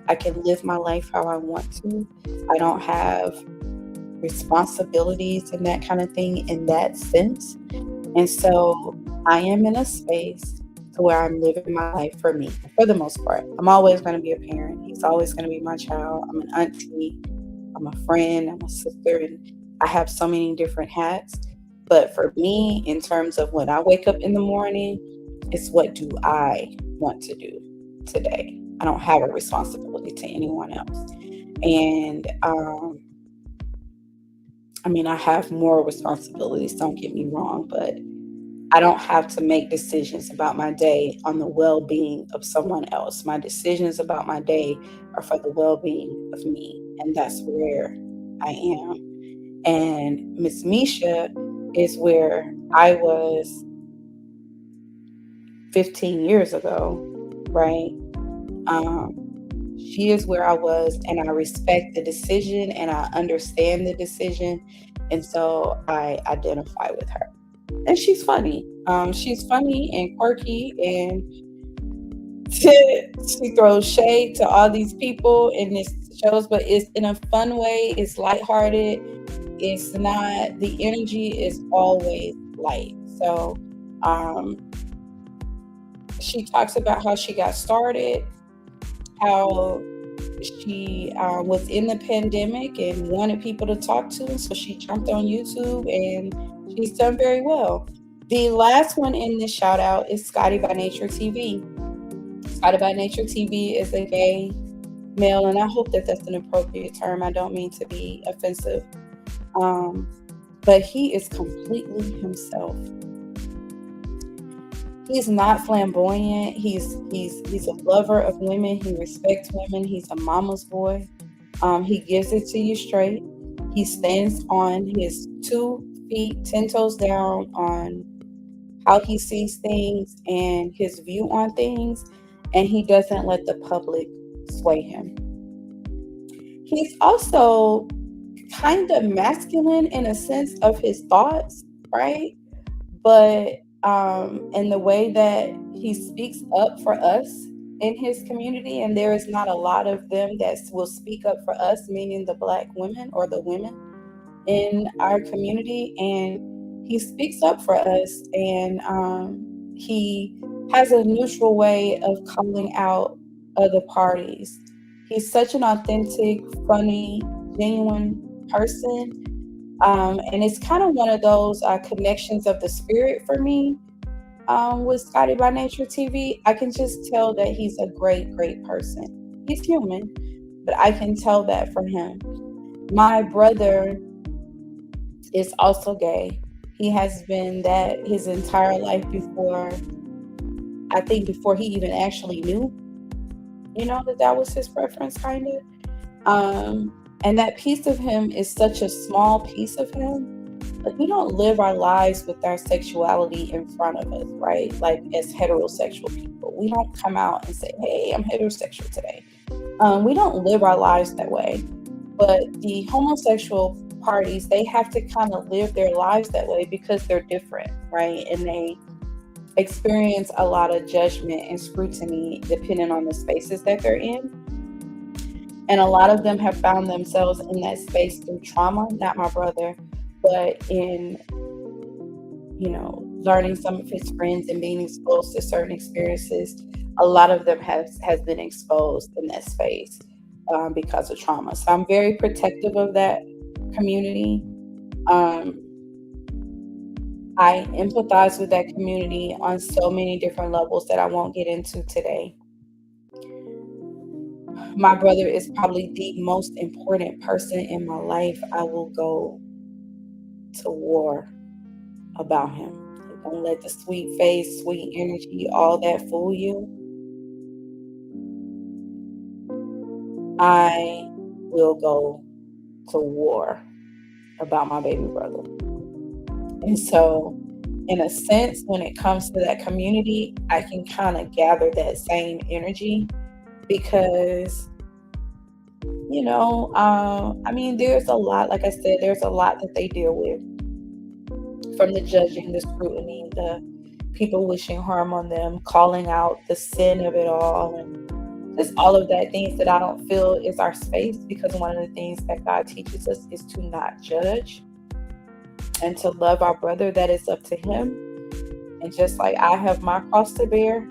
I can live my life how I want to. I don't have responsibilities and that kind of thing in that sense. And so I am in a space to where I'm living my life for me, for the most part. I'm always going to be a parent. He's always going to be my child. I'm an auntie. I'm a friend. I'm a sister. And I have so many different hats. But for me, in terms of when I wake up in the morning, it's what do I want to do today? I don't have a responsibility to anyone else. And I have more responsibilities, don't get me wrong, but I don't have to make decisions about my day on the well-being of someone else. My decisions about my day are for the well-being of me, and that's where I am. And Miss Misha is where I was 15 years ago, right? She is where I was, and I respect the decision and I understand the decision. And so I identify with her. And she's funny. She's funny and quirky, and she throws shade to all these people in this shows, but it's in a fun way. It's lighthearted. It's not, the energy is always light. So she talks about how she got started, how she was in the pandemic and wanted people to talk to, and so she jumped on YouTube, and she's done very well. The last one in this shout out is ScottyByNatureTV. ScottyByNatureTV is a gay male, and I hope that that's an appropriate term. I don't mean to be offensive, but he is completely himself. He's not flamboyant. He's a lover of women. He respects women. He's a mama's boy. He gives it to you straight. He stands on his 2 feet, 10 toes down on how he sees things and his view on things, and he doesn't let the public sway him. He's also kind of masculine in a sense of his thoughts, right? But in the way that he speaks up for us in his community, and there is not a lot of them that will speak up for us, meaning the Black women or the women in our community, and he speaks up for us, and he has a neutral way of calling out other parties. He's such an authentic, funny, genuine person. And it's kind of one of those connections of the spirit for me. with ScottyByNatureTV, I can just tell that he's a great, great person. He's human, but I can tell that from him. My brother is also gay. He has been that his entire life before, I think before he even actually knew, that was his preference, kind of. And that piece of him is such a small piece of him. Like, we don't live our lives with our sexuality in front of us, right? Like, as heterosexual people, we don't come out and say, hey, I'm heterosexual today. We don't live our lives that way. But the homosexual parties, they have to kind of live their lives that way because they're different, right? And they experience a lot of judgment and scrutiny depending on the spaces that they're in. And a lot of them have found themselves in that space through trauma, not my brother, but in, learning some of his friends and being exposed to certain experiences. A lot of them has been exposed in that space because of trauma. So I'm very protective of that community. I empathize with that community on so many different levels that I won't get into today. My brother is probably the most important person in my life. I will go to war about him. Don't let the sweet face, sweet energy, all that fool you. I will go to war about my baby brother. And so, in a sense, when it comes to that community, I can kind of gather that same energy because, there's a lot, like I said, there's a lot that they deal with, from the judging, the scrutiny, the people wishing harm on them, calling out the sin of it all, and just all of that, things that I don't feel is our space, because one of the things that God teaches us is to not judge and to love our brother. That is up to him. And just like I have my cross to bear,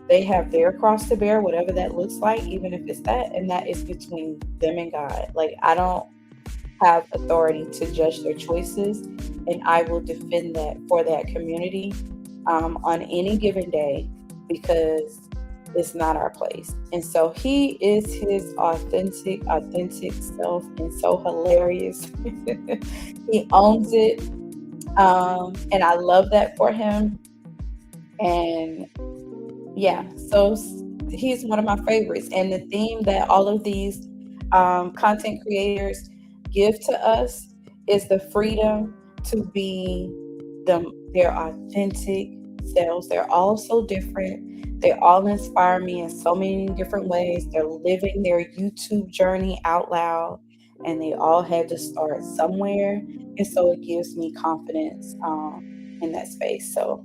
they have their cross to bear, whatever that looks like, even if it's that, and that is between them and God. Like, I don't have authority to judge their choices, and I will defend that for that community on any given day, because it's not our place. And so he is his authentic self, and so hilarious. He owns it, and I love that for him. And yeah, so he's one of my favorites. And the theme that all of these content creators give to us is the freedom to be their authentic selves. They're all so different. They all inspire me in so many different ways. They're living their YouTube journey out loud, and they all had to start somewhere. And so it gives me confidence in that space. So,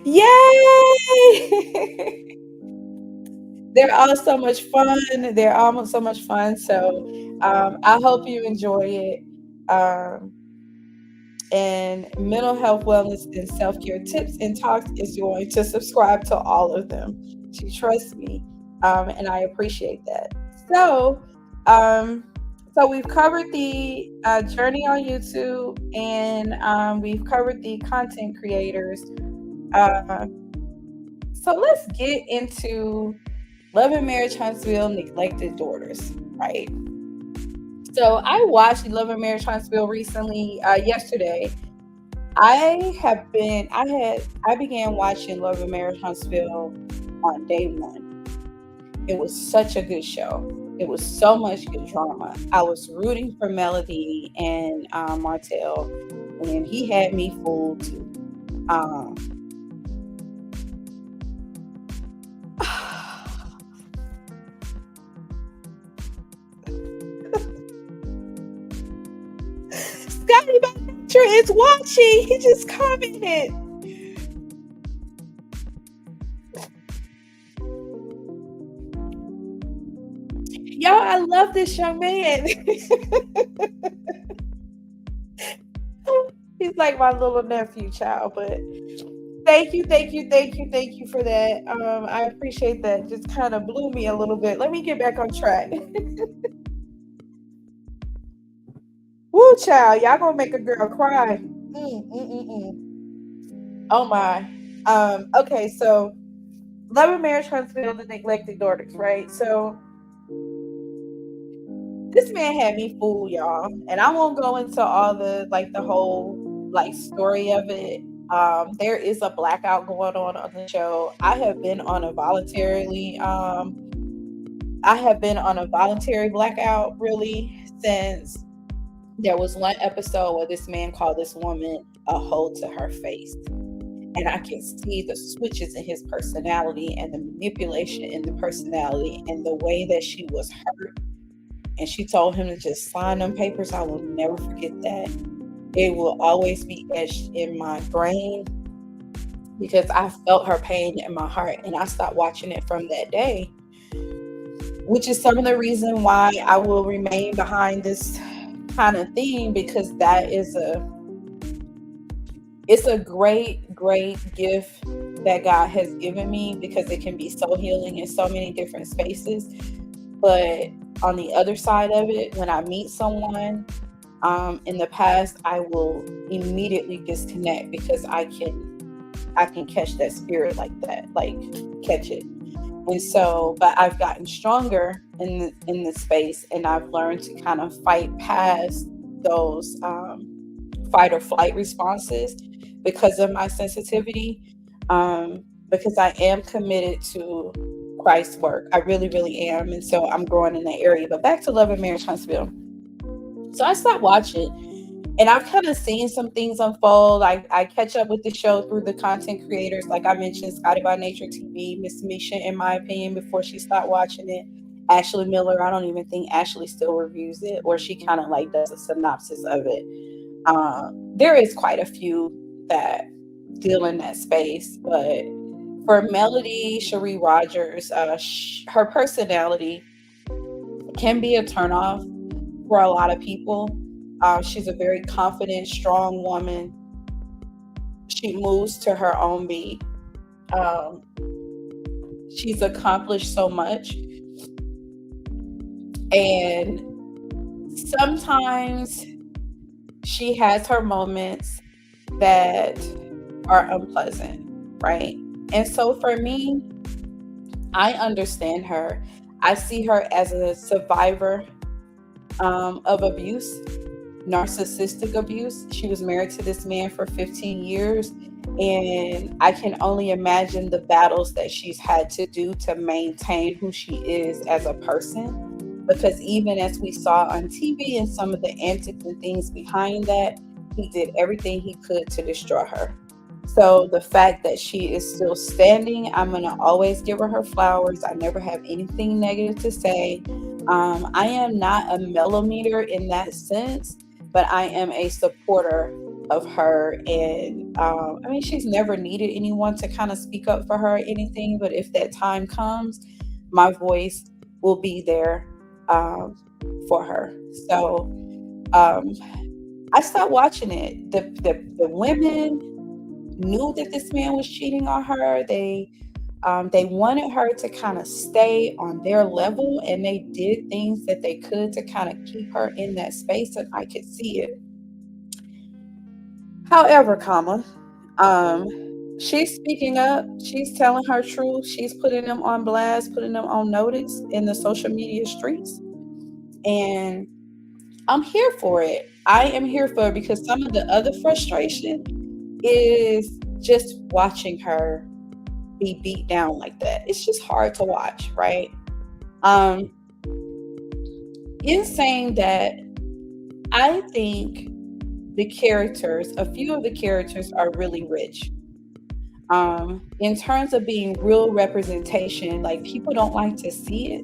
yay! They're all so much fun. They're almost so much fun. So I hope you enjoy it. And Mental Health, Wellness, and Self-Care Tips and Talks is going to subscribe to all of them. She trusts me, and I appreciate that. So we've covered the journey on YouTube, and we've covered the content creators. So let's get into Love and Marriage Huntsville, Neglected Daughters, right? So I watched Love and Marriage Huntsville recently, yesterday. I began watching Love and Marriage Huntsville on day one. It was such a good show. It was so much good drama. I was rooting for Melody and Martell, and he had me fooled too. ScottyByNature is watching. He just commented. Y'all, I love this young man. He's like my little nephew, child. But thank you for that. I appreciate that. Just kind of blew me a little bit. Let me get back on track. Woo, child, y'all gonna make a girl cry. Oh my. Okay, so love and marriage, husband, the neglected daughters, right? So this man had me fooled, y'all, and I won't go into all the whole story of it. There is a blackout going on the show. I have been on a voluntary blackout really since there was one episode where this man called this woman a hoe to her face. And I can see the switches in his personality and the manipulation in the personality and the way that she was hurt. And she told him to just sign them papers. I will never forget that. It will always be etched in my brain because I felt her pain in my heart, and I stopped watching it from that day, which is some of the reason why I will remain behind this kind of thing, because that is it's a great gift that God has given me, because it can be so healing in so many different spaces. But on the other side of it, when I meet someone in the past, I will immediately disconnect because I can catch that spirit like that, catch it. And so, but I've gotten stronger in the space, and I've learned to kind of fight past those fight or flight responses because of my sensitivity, because I am committed to Christ's work. I really, really am. And so I'm growing in that area. But back to Love and Marriage Huntsville. So I stopped watching, and I've kind of seen some things unfold. I catch up with the show through the content creators. Like I mentioned, ScottyByNatureTV, MsMeasha, in my opinion, before she stopped watching it. Ashley Miller, I don't even think Ashley still reviews it, or she kind of does a synopsis of it. There is quite a few that deal in that space, but for Melody Cherie Rogers, her personality can be a turnoff for a lot of people. She's a very confident, strong woman. She moves to her own beat. She's accomplished so much. And sometimes she has her moments that are unpleasant, right? And so for me, I understand her. I see her as a survivor of abuse, narcissistic abuse. She was married to this man for 15 years, and I can only imagine the battles that she's had to do to maintain who she is as a person. Because even as we saw on TV and some of the antics and things behind that, he did everything he could to destroy her. So the fact that she is still standing, I'm going to always give her flowers. I never have anything negative to say. I am not a millimeter in that sense, but I am a supporter of her. And I mean, she's never needed anyone to kind of speak up for her or anything. But if that time comes, my voice will be there for her. So I stopped watching it. The women knew that this man was cheating on her. They wanted her to kind of stay on their level, and they did things that they could to kind of keep her in that space, and I could see it. However, she's speaking up. She's telling her truth. She's putting them on blast, putting them on notice in the social media streets. And I'm here for it. I am here for it because some of the other frustration is just watching her be beat down like that. It's just hard to watch, right? In saying that, I think a few of the characters are really rich. In terms of being real representation, people don't like to see it.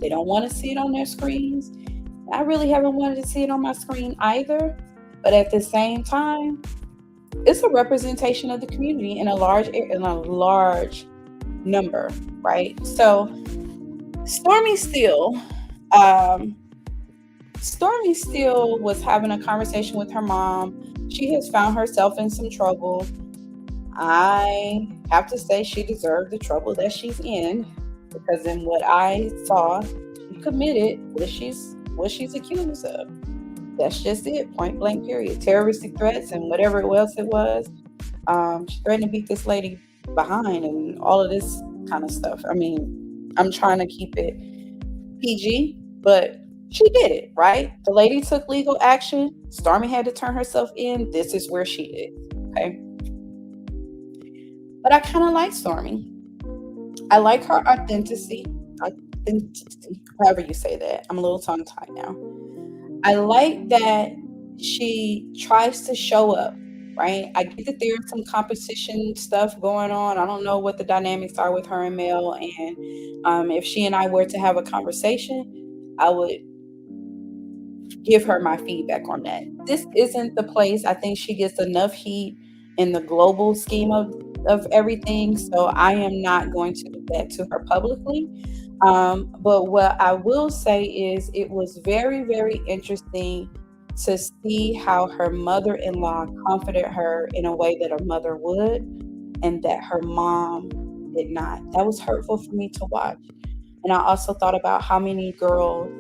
They don't want to see it on their screens. I really haven't wanted to see it on my screen either. But at the same time, it's a representation of the community in a large number, right? So Stormy Steele was having a conversation with her mom. She has found herself in some trouble. I have to say she deserved the trouble that she's in, because in what I saw, she committed what she's accused of. That's just it, point blank period. Terroristic threats and whatever else it was. She threatened to beat this lady behind and all of this kind of stuff. I mean, I'm trying to keep it PG, but she did it, right? The lady took legal action. Stormy had to turn herself in. This is where she is, okay? But I kind of like Stormy. I like her authenticity, however you say that. I'm a little tongue-tied now. I like that she tries to show up, right? I get that there's some competition stuff going on. I don't know what the dynamics are with her and Mel. And if she and I were to have a conversation, I would give her my feedback on that. This isn't the place. I think she gets enough heat in the global scheme of everything. So I am not going to do that to her publicly. But what I will say is it was very, very interesting to see how her mother-in-law comforted her in a way that a mother would, and that her mom did not. That was hurtful for me to watch. And I also thought about how many girls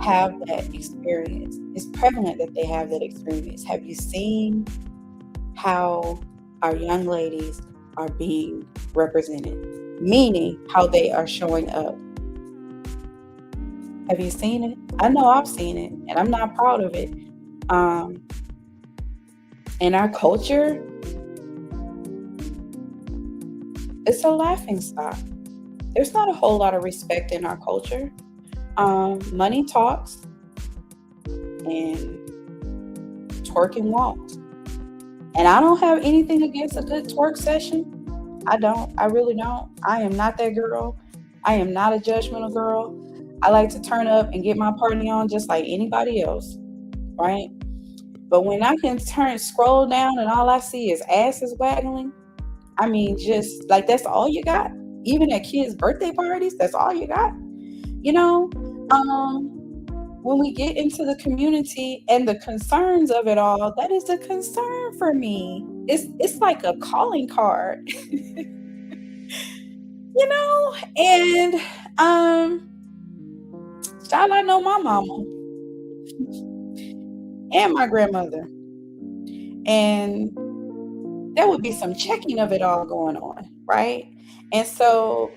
have that experience. It's prevalent that they have that experience. Have you seen how our young ladies are being represented? Meaning how they are showing up. Have you seen it? I know I've seen it, and I'm not proud of it. In our culture, it's a laughing stock. There's not a whole lot of respect in our culture. Money talks, and twerking walks. And I don't have anything against a good twerk session. I don't. I really don't. I am not that girl. I am not a judgmental girl. I like to turn up and get my party on just like anybody else, right? But when I can scroll down and all I see is asses waggling, I mean, just like that's all you got. Even at kids' birthday parties, that's all you got. You know, when we get into the community and the concerns of it all, that is a concern for me. It's like a calling card, you know. And child, I know my mama and my grandmother, and there would be some checking of it all going on, right? And so,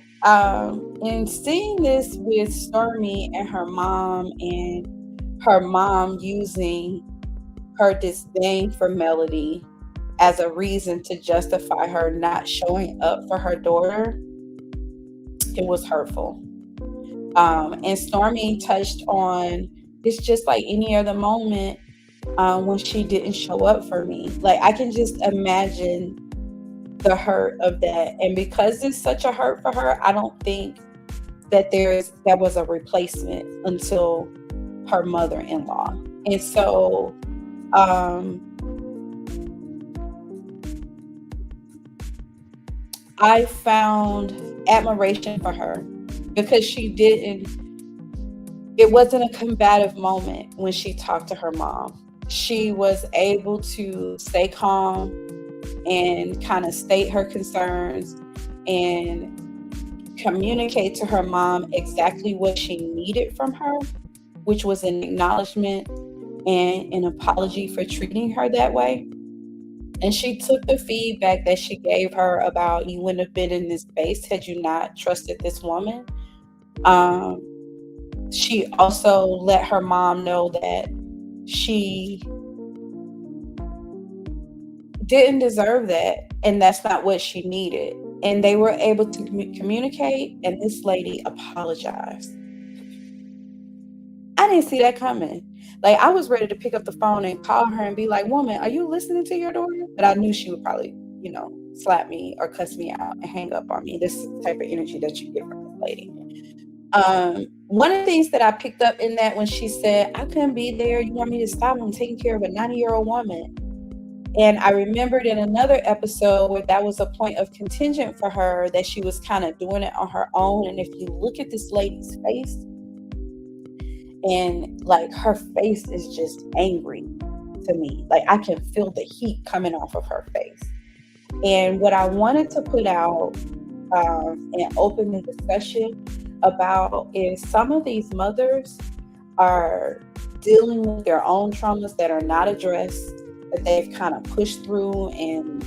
in seeing this with Stormy and her mom using her disdain for Melody as a reason to justify her not showing up for her daughter, it was hurtful. And Stormy touched on, it's just like any other moment when she didn't show up for me. Like, I can just imagine the hurt of that. And because it's such a hurt for her, I don't think that there was a replacement until her mother-in-law. And so I found admiration for her because it wasn't a combative moment when she talked to her mom. She was able to stay calm and kind of state her concerns and communicate to her mom exactly what she needed from her, which was an acknowledgement and an apology for treating her that way. And she took the feedback that she gave her about, you wouldn't have been in this space had you not trusted this woman. She also let her mom know that she didn't deserve that, and that's not what she needed. And they were able to communicate, and this lady apologized. I didn't see that coming. Like, I was ready to pick up the phone and call her and be like, woman, are you listening to your daughter? But I knew she would probably, slap me or cuss me out and hang up on me. This is the type of energy that you get from this lady. One of the things that I picked up in that when she said, I couldn't be there, you want me to stop? I'm taking care of a 90-year-old woman. And I remembered in another episode where that was a point of contingent for her, that she was kind of doing it on her own. And if you look at this lady's face, and like her face is just angry to me. Like, I can feel the heat coming off of her face. And what I wanted to put out and open the discussion about is some of these mothers are dealing with their own traumas that are not addressed, that they've kind of pushed through and,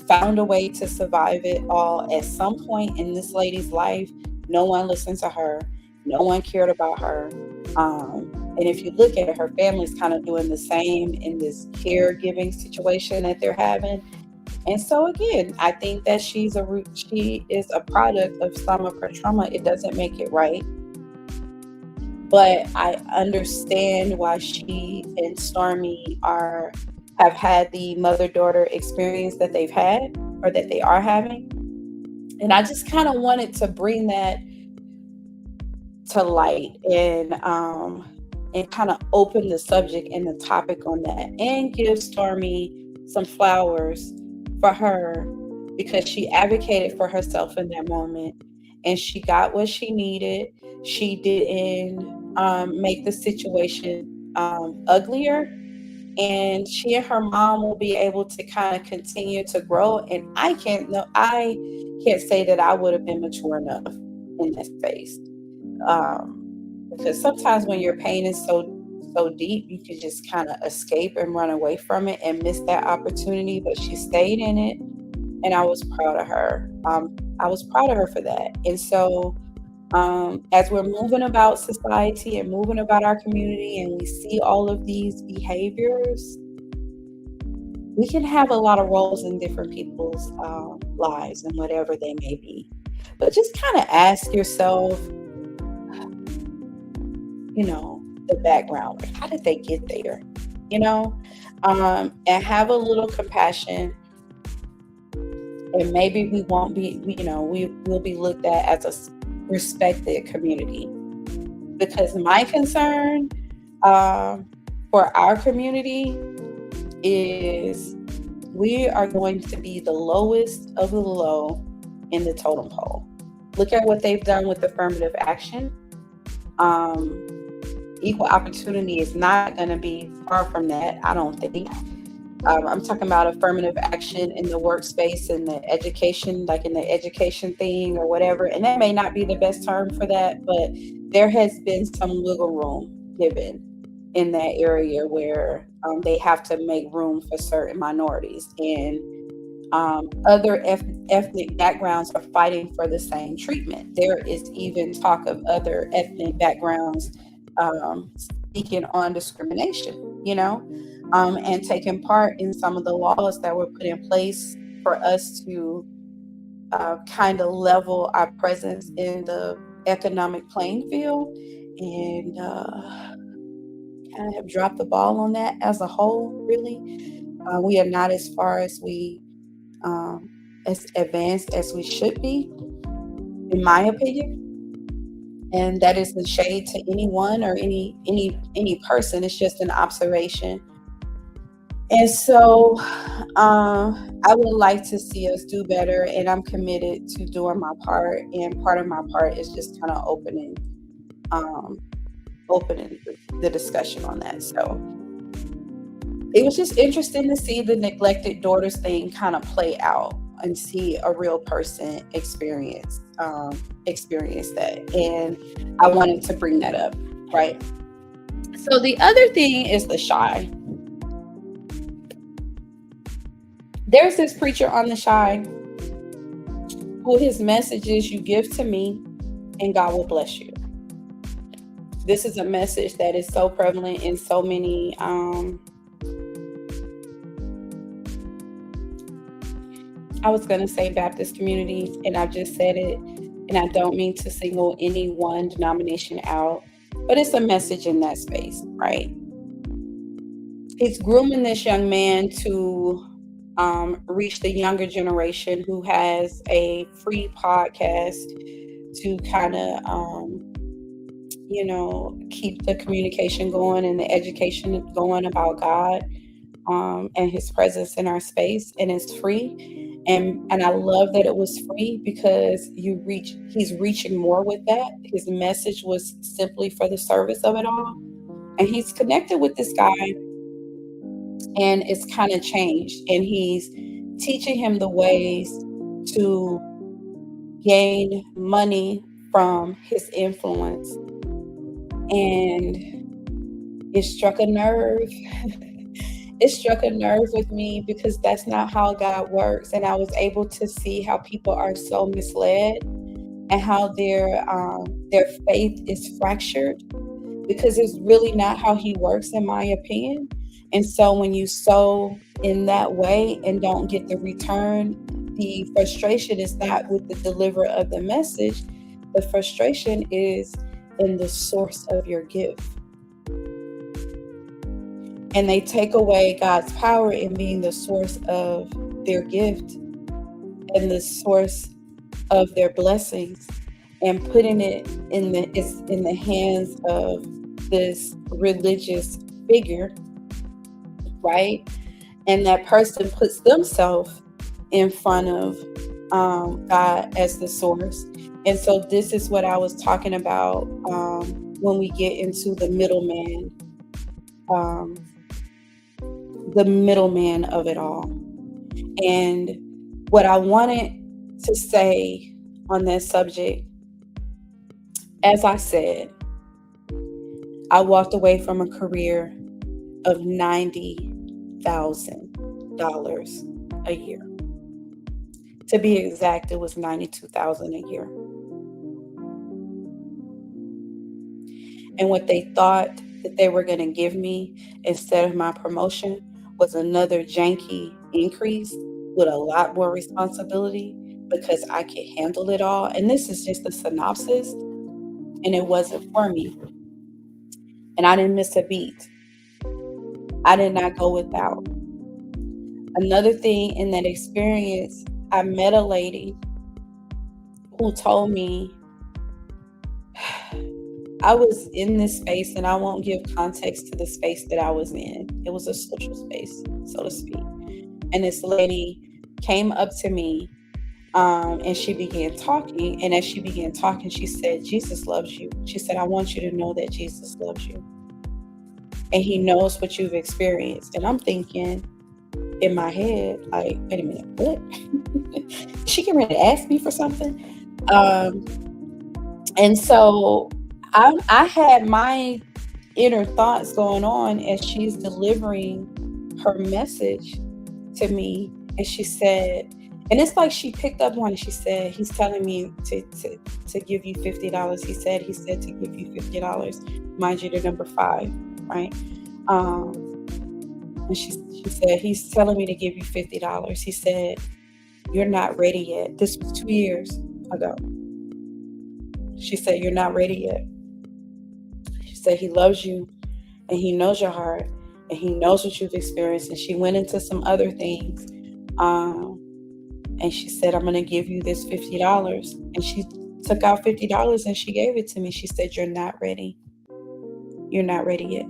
found a way to survive it all. At some point in this lady's life, no one listened to her. No one cared about her. And if you look at it, her family's kind of doing the same in this caregiving situation that they're having. And so again, I think that she is a product of some of her trauma. It doesn't make it right. But I understand why she and Stormy have had the mother-daughter experience that they've had, or that they are having. And I just kind of wanted to bring that to light and kind of open the subject and the topic on that, and give Stormy some flowers for her, because she advocated for herself in that moment and she got what she needed. She didn't make the situation uglier, and she and her mom will be able to kind of continue to grow. And I can't say that I would have been mature enough in that space, because sometimes when your pain is so deep, you can just kind of escape and run away from it and miss that opportunity. But she stayed in it, and I was proud of her. I was proud of her for that. And so as we're moving about society and moving about our community, and we see all of these behaviors, we can have a lot of roles in different people's lives and whatever they may be. But just kind of ask yourself, the background. Like, how did they get there? And have a little compassion. And maybe we won't be, we will be looked at as a respected community. Because my concern for our community is we are going to be the lowest of the low in the totem pole. Look at what they've done with affirmative action. Equal opportunity is not going to be far from that, I don't think. I'm talking about affirmative action in the workspace and the education, like in the education thing or whatever. And that may not be the best term for that, but there has been some wiggle room given in that area where they have to make room for certain minorities. And other ethnic backgrounds are fighting for the same treatment. There is even talk of other ethnic backgrounds speaking on discrimination, and taking part in some of the laws that were put in place for us to kind of level our presence in the economic playing field. And kind of have dropped the ball on that as a whole, really. We are not as far as as advanced as we should be, in my opinion. And that isn't shade to anyone or any person. It's just an observation. And so I would like to see us do better, and I'm committed to doing my part. And part of my part is just kind of opening the discussion on that. So it was just interesting to see the neglected daughters thing kind of play out and see a real person experience that. And I wanted to bring that up, right? So the other thing is the CHI. There's this preacher on the CHI who his message is, you give to me and God will bless you. This is a message that is so prevalent in so many I was going to say Baptist communities, and I've just said it, and I don't mean to single any one denomination out, but it's a message in that space, right? It's grooming this young man to reach the younger generation who has a free podcast to kind of, keep the communication going and the education going about God and his presence in our space. And it's free. And I love that it was free, because he's reaching more with that. His message was simply for the service of it all. And he's connected with this guy, and it's kind of changed. And he's teaching him the ways to gain money from his influence. And it struck a nerve. It struck a nerve with me because that's not how God works. And I was able to see how people are so misled and how their faith is fractured because it's really not how he works, in my opinion. And so when you sow in that way and don't get the return, the frustration is not with the deliverer of the message. The frustration is in the source of your gift. And they take away God's power in being the source of their gift and the source of their blessings, and putting it in the hands of this religious figure, right? And that person puts themselves in front of God as the source. And so this is what I was talking about when we get into the middleman of it all. And what I wanted to say on that subject, as I said, I walked away from a career of $90,000 a year. To be exact, it was $92,000 a year. And what they thought that they were going to give me instead of my promotion was another janky increase with a lot more responsibility because I could handle it all. And this is just a synopsis, and it wasn't for me. And I didn't miss a beat. I did not go without. Another thing in that experience, I met a lady who told me, I was in this space, and I won't give context to the space that I was in. It was a social space, so to speak. And this lady came up to me and she began talking. And as she began talking, she said, Jesus loves you. She said, I want you to know that Jesus loves you. And he knows what you've experienced. And I'm thinking in my head, like, wait a minute, what? She getting ready to ask me for something? And so I had my inner thoughts going on as she's delivering her message to me. And she said, and it's like she picked up one and she said, he's telling me to give you $50. He said to give you $50. Mind you, the number 5, right? And she said, he's telling me to give you $50. He said, you're not ready yet. This was 2 years ago. She said, you're not ready yet. She said, he loves you and he knows your heart and he knows what you've experienced. And she went into some other things. And she said, I'm going to give you this $50. And she took out $50 and she gave it to me. She said, you're not ready. You're not ready yet.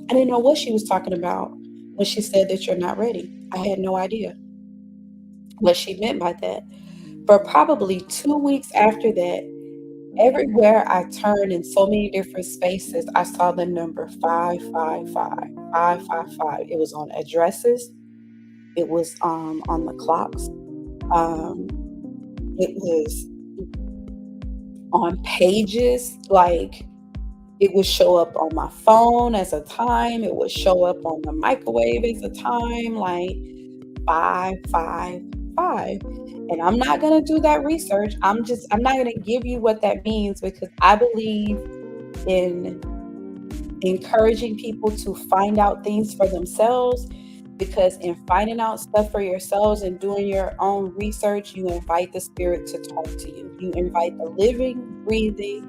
I didn't know what she was talking about when she said that you're not ready. I had no idea what she meant by that. For probably 2 weeks after that, everywhere I turned in so many different spaces, I saw the number 555, 555. It was on addresses. It was on the clocks. It was on pages. Like, it would show up on my phone as a time. It would show up on the microwave as a time, like 555. And I'm not going to do that research. I'm not going to give you what that means, because I believe in encouraging people to find out things for themselves, because in finding out stuff for yourselves and doing your own research, you invite the Spirit to talk to you. You invite the living, breathing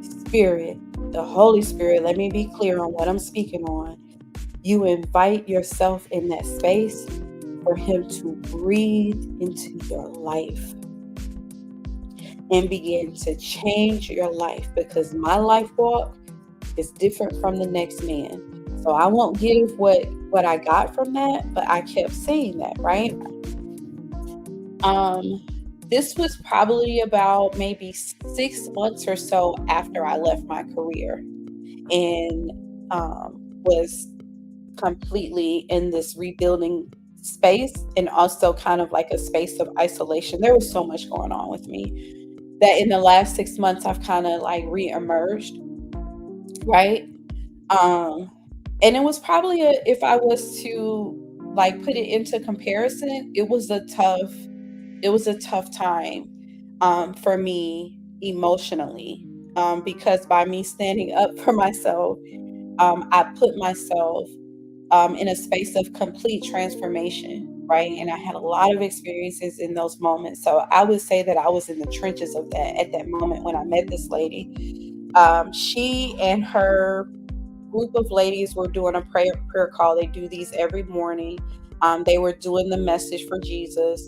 Spirit, the Holy Spirit. Let me be clear on what I'm speaking on. You invite yourself in that space for him to breathe into your life and begin to change your life, because my life walk is different from the next man. So I won't give what I got from that, but I kept saying that, right? This was probably about maybe 6 months or so after I left my career and was completely in this rebuilding space, and also kind of like a space of isolation. There was so much going on with me that in the last 6 months I've kind of like re-emerged, right? Um, and it was probably if I was to like put it into comparison, it was a tough time for me emotionally, because by me standing up for myself, I put myself in a space of complete transformation, right? And I had a lot of experiences in those moments. So I would say that I was in the trenches of that at that moment when I met this lady. She and her group of ladies were doing a prayer call. They do these every morning. They were doing the message for Jesus,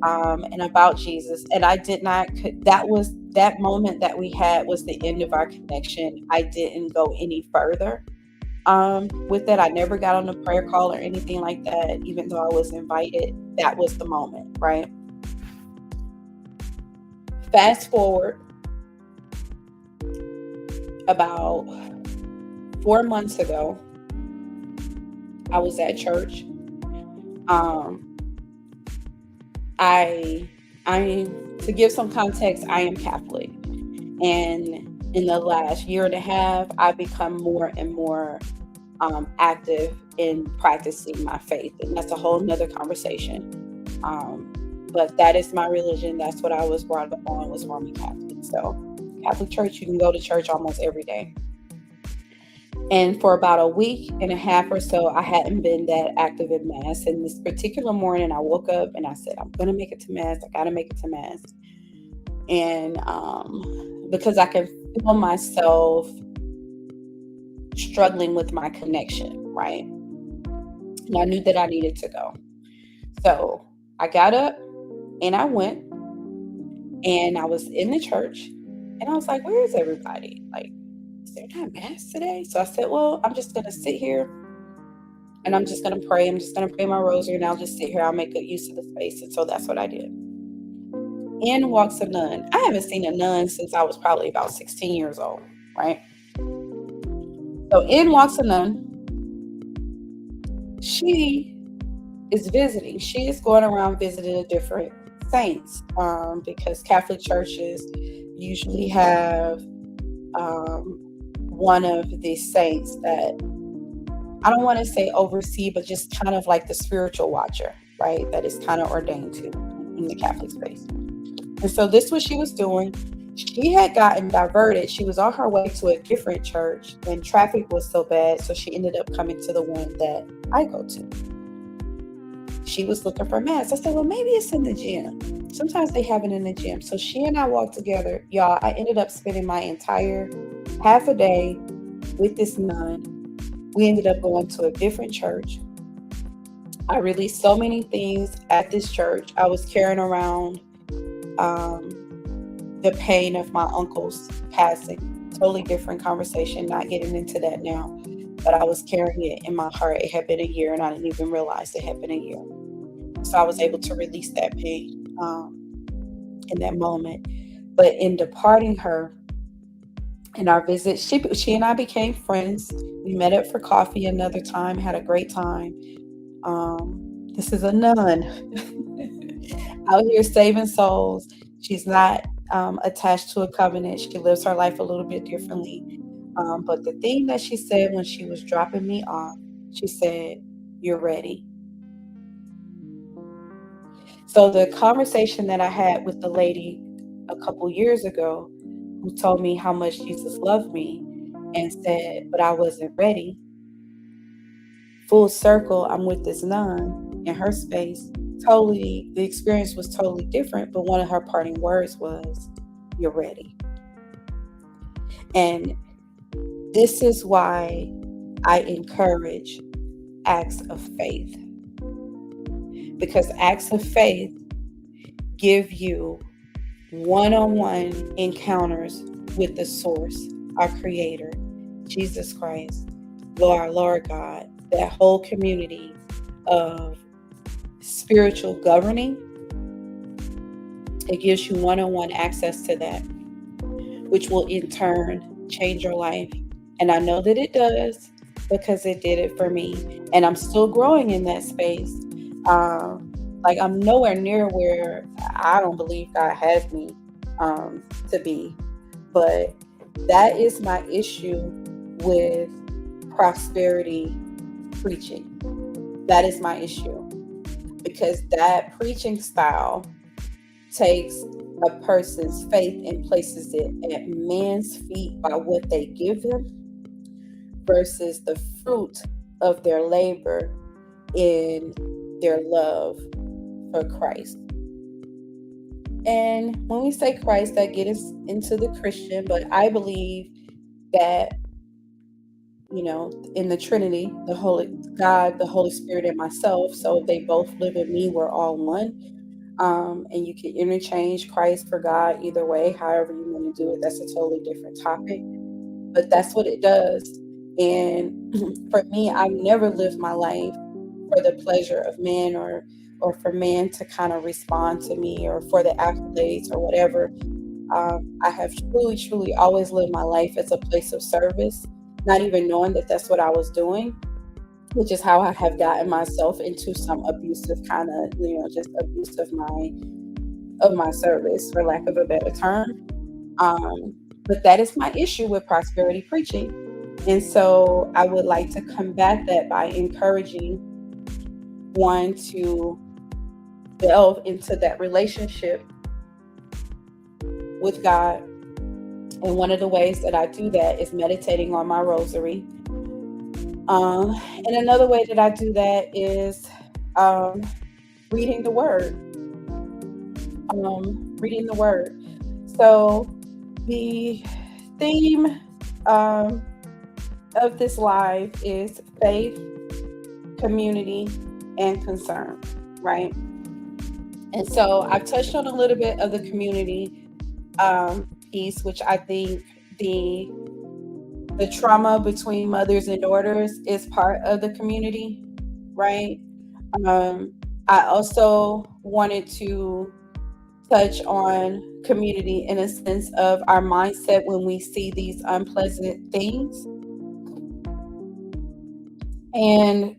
and about Jesus. And I did not, that moment that we had was the end of our connection. I didn't go any further with that. I never got on the prayer call or anything like that, even though I was invited. That was the moment, right? Fast forward about 4 months ago, I was at church. To give some context, I am Catholic, and in the last year and a half, I've become more and more active in practicing my faith, and that's a whole nother conversation. But that is my religion. That's what I was brought up on, was Roman Catholic. So Catholic Church, you can go to church almost every day. And for about a week and a half or so, I hadn't been that active in Mass. And this particular morning, I woke up and I said, I'm going to make it to Mass. I got to make it to Mass. And because I can feel myself struggling with my connection, right? And I knew that I needed to go. So I got up and I went, and I was in the church, and I was like, where is everybody? Like, is there not Mass today? So I said, well, I'm just going to sit here and I'm just going to pray. I'm just going to pray my rosary, and I'll just sit here. I'll make good use of the space. And so that's what I did. In walks a nun. I haven't seen a nun since I was probably about 16 years old, right? So in walks a nun. She is visiting. She is going around visiting the different saints, because Catholic churches usually have one of the saints that, I don't want to say oversee, but just kind of like the spiritual watcher, right? That is kind of ordained to in the Catholic space. And so this is what she was doing. She had gotten diverted. She was on her way to a different church, and traffic was so bad, so she ended up coming to the one that I go to. She was looking for Mass. I said, well, maybe it's in the gym. Sometimes they have it in the gym. So she and I walked together. Y'all, I ended up spending my entire half a day with this nun. We ended up going to a different church. I released so many things at this church. I was carrying around the pain of my uncle's passing. Totally different conversation, not getting into that now. But I was carrying it in my heart. It had been a year, and I didn't even realize it had been a year. So I was able to release that pain in that moment. But in departing her, in our visit, she and I became friends. We met up for coffee another time, had a great time. This is a nun out here saving souls. She's not attached to a covenant. She lives her life a little bit differently. But the thing that she said when she was dropping me off, she said, "You're ready." So the conversation that I had with the lady a couple years ago, who told me how much Jesus loved me and said, but I wasn't ready. Full circle, I'm with this nun in her space. Totally, the experience was totally different, but one of her parting words was, "You're ready." And this is why I encourage acts of faith. Because acts of faith give you one-on-one encounters with the source, our creator, Jesus Christ, our Lord God, that whole community of spiritual governing. It gives you one-on-one access to that, which will in turn change your life. And I know that it does, because it did it for me. And I'm still growing in that space. Like, I'm nowhere near where I don't believe God has me to be. But that is my issue with prosperity preaching. That is my issue, because that preaching style takes a person's faith and places it at man's feet by what they give them versus the fruit of their labor in their love for Christ. And when we say Christ, that gets us into the Christian, but I believe that, in the Trinity, the Holy God, the Holy Spirit, and myself, so they both live in me, we're all one. And you can interchange Christ for God either way, however you want to do it. That's a totally different topic, but that's what it does. And for me, I've never lived my life for the pleasure of man or for man to kind of respond to me or for the accolades or whatever. I have truly always lived my life as a place of service, not even knowing that that's what I was doing, which is how I have gotten myself into some abusive kind of, just abuse of my service, for lack of a better term. But that is my issue with prosperity preaching. And so I would like to combat that by encouraging one to delve into that relationship with God. And one of the ways that I do that is meditating on my rosary. And another way that I do that is reading the Word. So the theme of this live is faith, community, and concern, right? And so I've touched on a little bit of the community piece, which I think the trauma between mothers and daughters is part of the community, right? I also wanted to touch on community in a sense of our mindset when we see these unpleasant things. And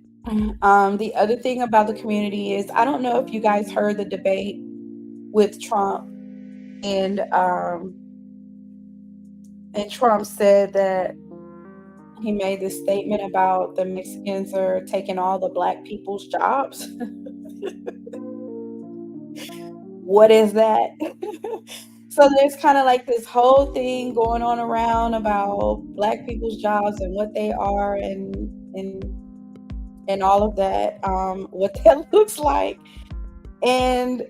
the other thing about the community is, I don't know if you guys heard the debate with Trump, and Trump said that he made this statement about the Mexicans are taking all the Black people's jobs. What is that? So there's kind of like this whole thing going on around about Black people's jobs and what they are and all of that, what that looks like. And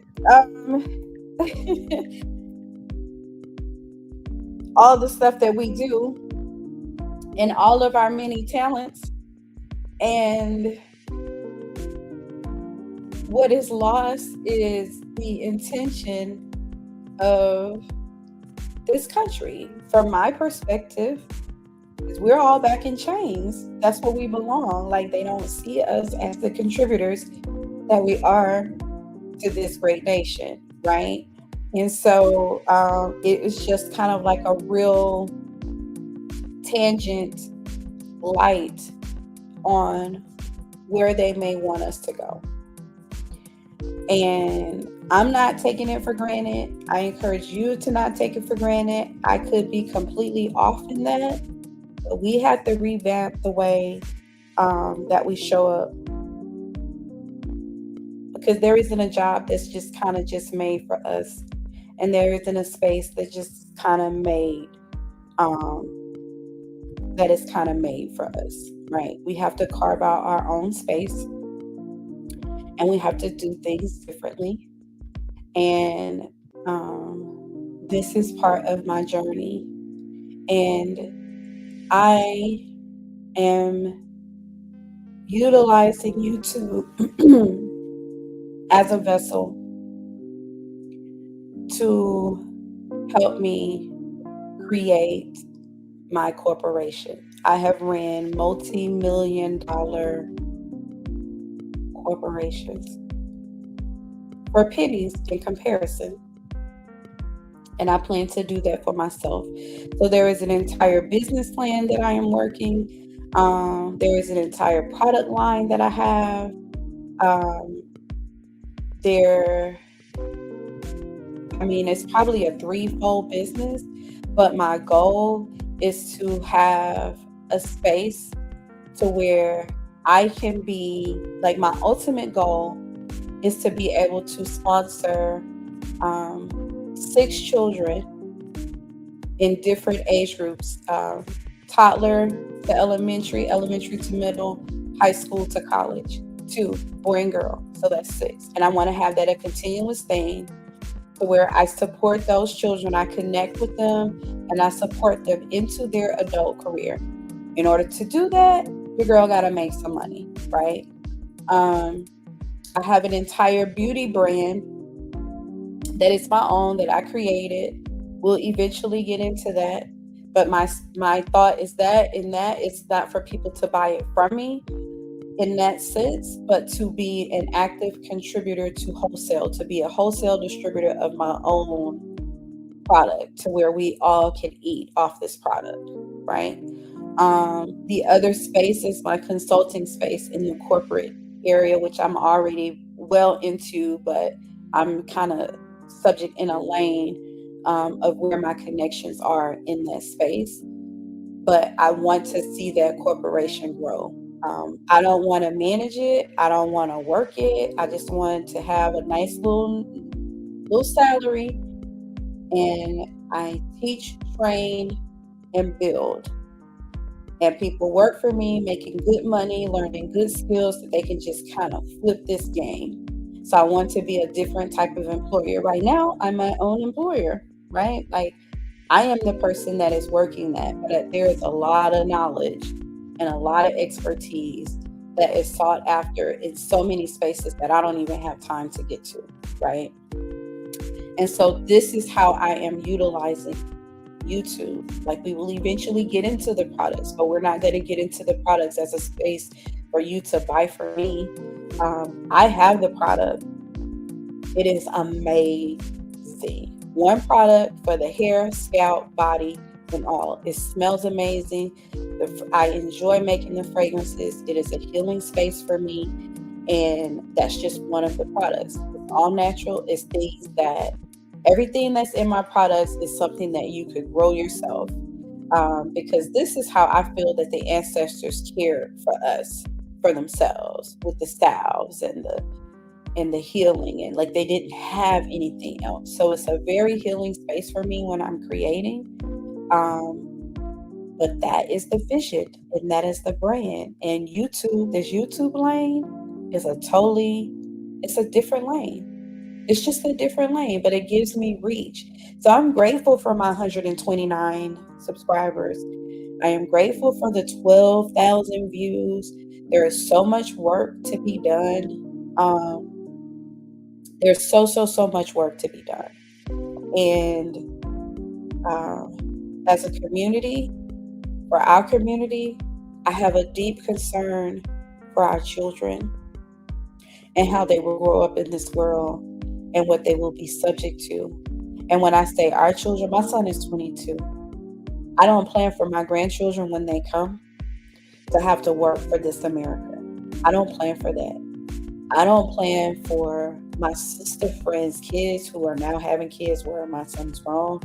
all the stuff that we do and all of our many talents. And what is lost is the intention of this country. From my perspective, we're all back in chains. That's where we belong. Like, they don't see us as the contributors that we are to this great nation, right? And so it was just kind of like a real tangent light on where they may want us to go. And I'm not taking it for granted. I encourage you to not take it for granted. I could be completely off in that, but we have to revamp the way that we show up, because there isn't a job that's just kind of just made for us, and there isn't a space that's just kind of made that is kind of made for us, right? We have to carve out our own space, and we have to do things differently. And this is part of my journey, and I am utilizing YouTube as a vessel to help me create my corporation. I have ran multi-million-dollar corporations for pennies in comparison, and I plan to do that for myself. So there is an entire business plan that I am working. There is an entire product line that I have. It's probably a threefold business, but my goal is to have a space to where I can be, like, my ultimate goal is to be able to sponsor 6 children in different age groups, toddler to elementary to middle, high school to college, 2, boy and girl. So that's 6. And I want to have that a continuous thing to where I support those children, I connect with them, and I support them into their adult career. In order to do that, your girl got to make some money, right? I have an entire beauty brand that is my own, that I created. We'll eventually get into that. But my thought is that it's not for people to buy it from me in that sense, but to be an active contributor to wholesale, to be a wholesale distributor of my own product, to where we all can eat off this product, right? The other space is my consulting space in the corporate area, which I'm already well into, but I'm kind of subject in a lane of where my connections are in that space. But I want to see that corporation grow. I don't want to manage it. I don't want to work it. I just want to have a nice little salary. And I teach, train, and build. And people work for me, making good money, learning good skills, so they can just kind of flip this game. So I want to be a different type of employer. Right now, I'm my own employer, right? Like, I am the person that is working that, but there is a lot of knowledge and a lot of expertise that is sought after in so many spaces that I don't even have time to get to, right? And so this is how I am utilizing YouTube. Like, we will eventually get into the products, but we're not going to get into the products as a space for you to buy from me. I have the product. It is amazing. One product for the hair, scalp, body, and all. It smells amazing. I enjoy making the fragrances. It is a healing space for me. And that's just one of the products. It's all natural. It's things that everything that's in my products is something that you could grow yourself. Because this is how I feel that the ancestors cared for us, for themselves, with the salves and the healing, and like they didn't have anything else. So it's a very healing space for me when I'm creating. But that is the vision, and that is the brand. And YouTube, this YouTube lane is it's a different lane. It's just a different lane, but it gives me reach. So I'm grateful for my 129 subscribers. I am grateful for the 12,000 views. There is so much work to be done. There's so much work to be done. And as a community, for our community, I have a deep concern for our children and how they will grow up in this world and what they will be subject to. And when I say our children, my son is 22. I don't plan for my grandchildren when they come to have to work for this America. I don't plan for that. I don't plan for my sister friends' kids who are now having kids where my son's grown.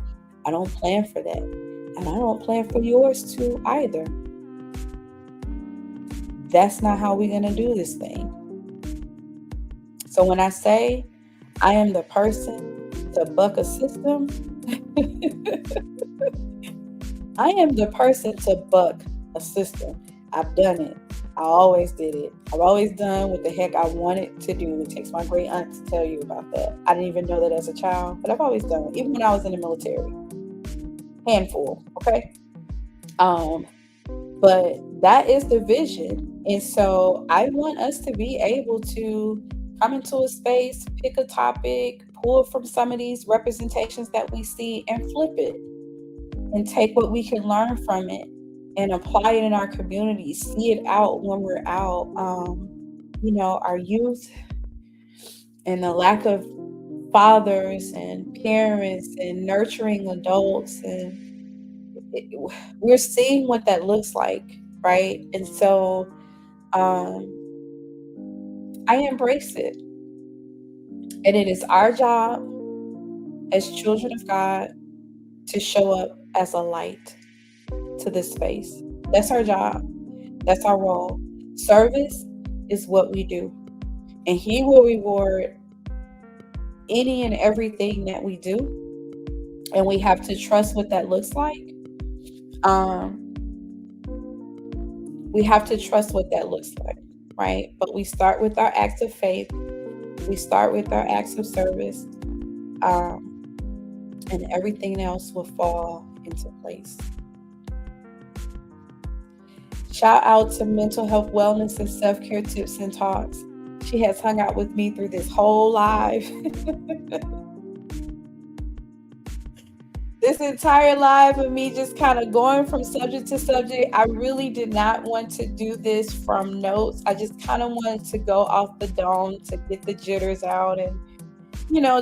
I don't plan for that. And I don't plan for yours to either. That's not how we're going to do this thing. So when I say I am the person to buck a system, I am the person to buck a system. I've done it. I always did it. I've always done what the heck I wanted to do. It takes my great aunt to tell you about that. I didn't even know that as a child, but I've always done it, even when I was in the military. Handful, okay? But that is the vision. And so I want us to be able to come into a space, pick a topic, pull from some of these representations that we see and flip it and take what we can learn from it and apply it in our community, see it out when we're out. Our youth and the lack of fathers and parents and nurturing adults, and we're seeing what that looks like, right? And so I embrace it. And it is our job as children of God to show up as a light to this space. That's our job. That's our role. Service is what we do. And He will reward any and everything that we do. And we have to trust what that looks like. We have to trust what that looks like, right? But we start with our acts of faith. We start with our acts of service. And everything else will fall into place. Shout out to Mental Health Wellness and Self-Care Tips and Talks. She has hung out with me through this whole live. This entire live of me just kind of going from subject to subject. I really did not want to do this from notes. I just kind of wanted to go off the dome to get the jitters out and,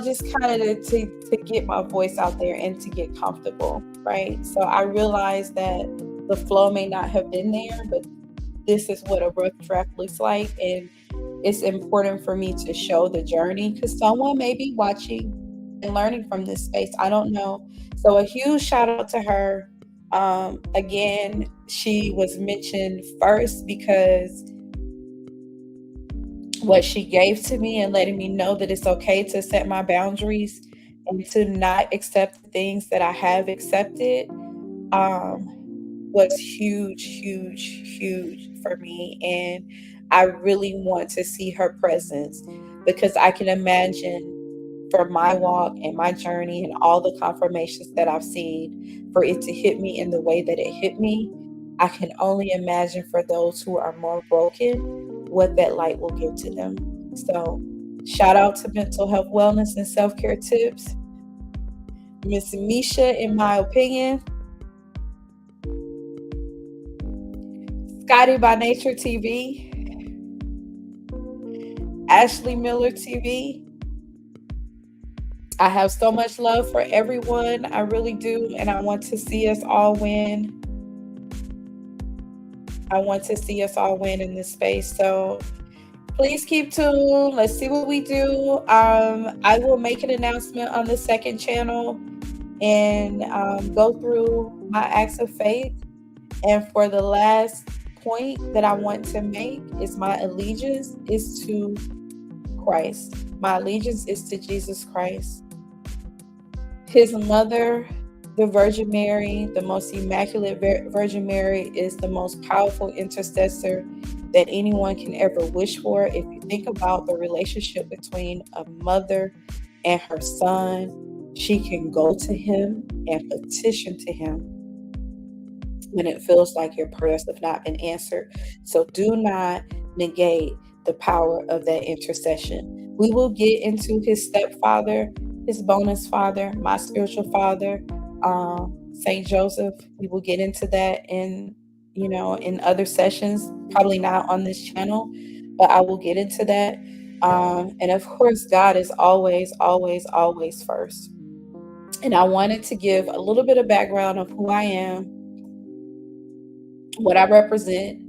just kind of to get my voice out there and to get comfortable, right? So I realized that the flow may not have been there, but this is what a rough draft looks like. And it's important for me to show the journey because someone may be watching and learning from this space. I don't know. So a huge shout out to her. Again, she was mentioned first because what she gave to me and letting me know that it's okay to set my boundaries and to not accept the things that I have accepted was huge, huge, huge for me. And I really want to see her presence because I can imagine for my walk and my journey and all the confirmations that I've seen, for it to hit me in the way that it hit me, I can only imagine for those who are more broken, what that light will give to them. So shout out to Mental Health Wellness and Self-Care Tips. MsMeasha, in my opinion. ScottyByNatureTV. Ashley Miller TV. I have so much love for everyone. I really do. And I want to see us all win. I want to see us all win in this space. So please keep tuned. Let's see what we do. I will make an announcement on the second channel and go through my acts of faith. And for the last point that I want to make is my allegiance is to Christ. My allegiance is to Jesus Christ. His mother, the Virgin Mary, the most immaculate Virgin Mary, is the most powerful intercessor that anyone can ever wish for. If you think about the relationship between a mother and her son, she can go to him and petition to him when it feels like your prayers have not been answered. So do not negate the power of that intercession. We will get into his stepfather, his bonus father, my spiritual father, Saint Joseph. We will get into that in other sessions, probably not on this channel, but I will get into that. And of course, God is always, always, always first. And I wanted to give a little bit of background of who I am, what I represent,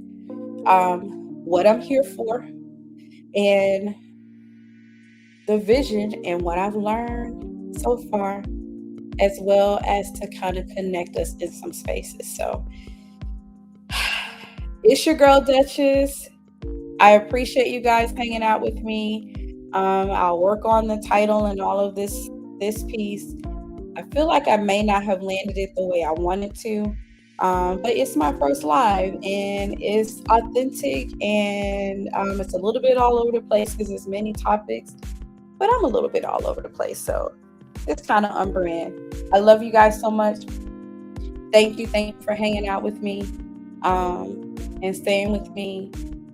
what I'm here for, and the vision and what I've learned so far, as well as to kind of connect us in some spaces. So it's your girl Duchess. I appreciate you guys hanging out with me. I'll work on the title and all of this piece. I feel like I may not have landed it the way I wanted to, but it's my first live and it's authentic and it's a little bit all over the place because there's many topics, but I'm a little bit all over the place. So it's kind of on brand. I love you guys so much. Thank you for hanging out with me and staying with me.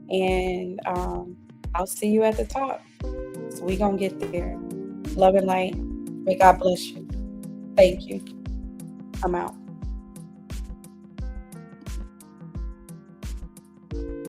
And I'll see you at the top. So we're going to get there. Love and light. May God bless you. Thank you. I'm out.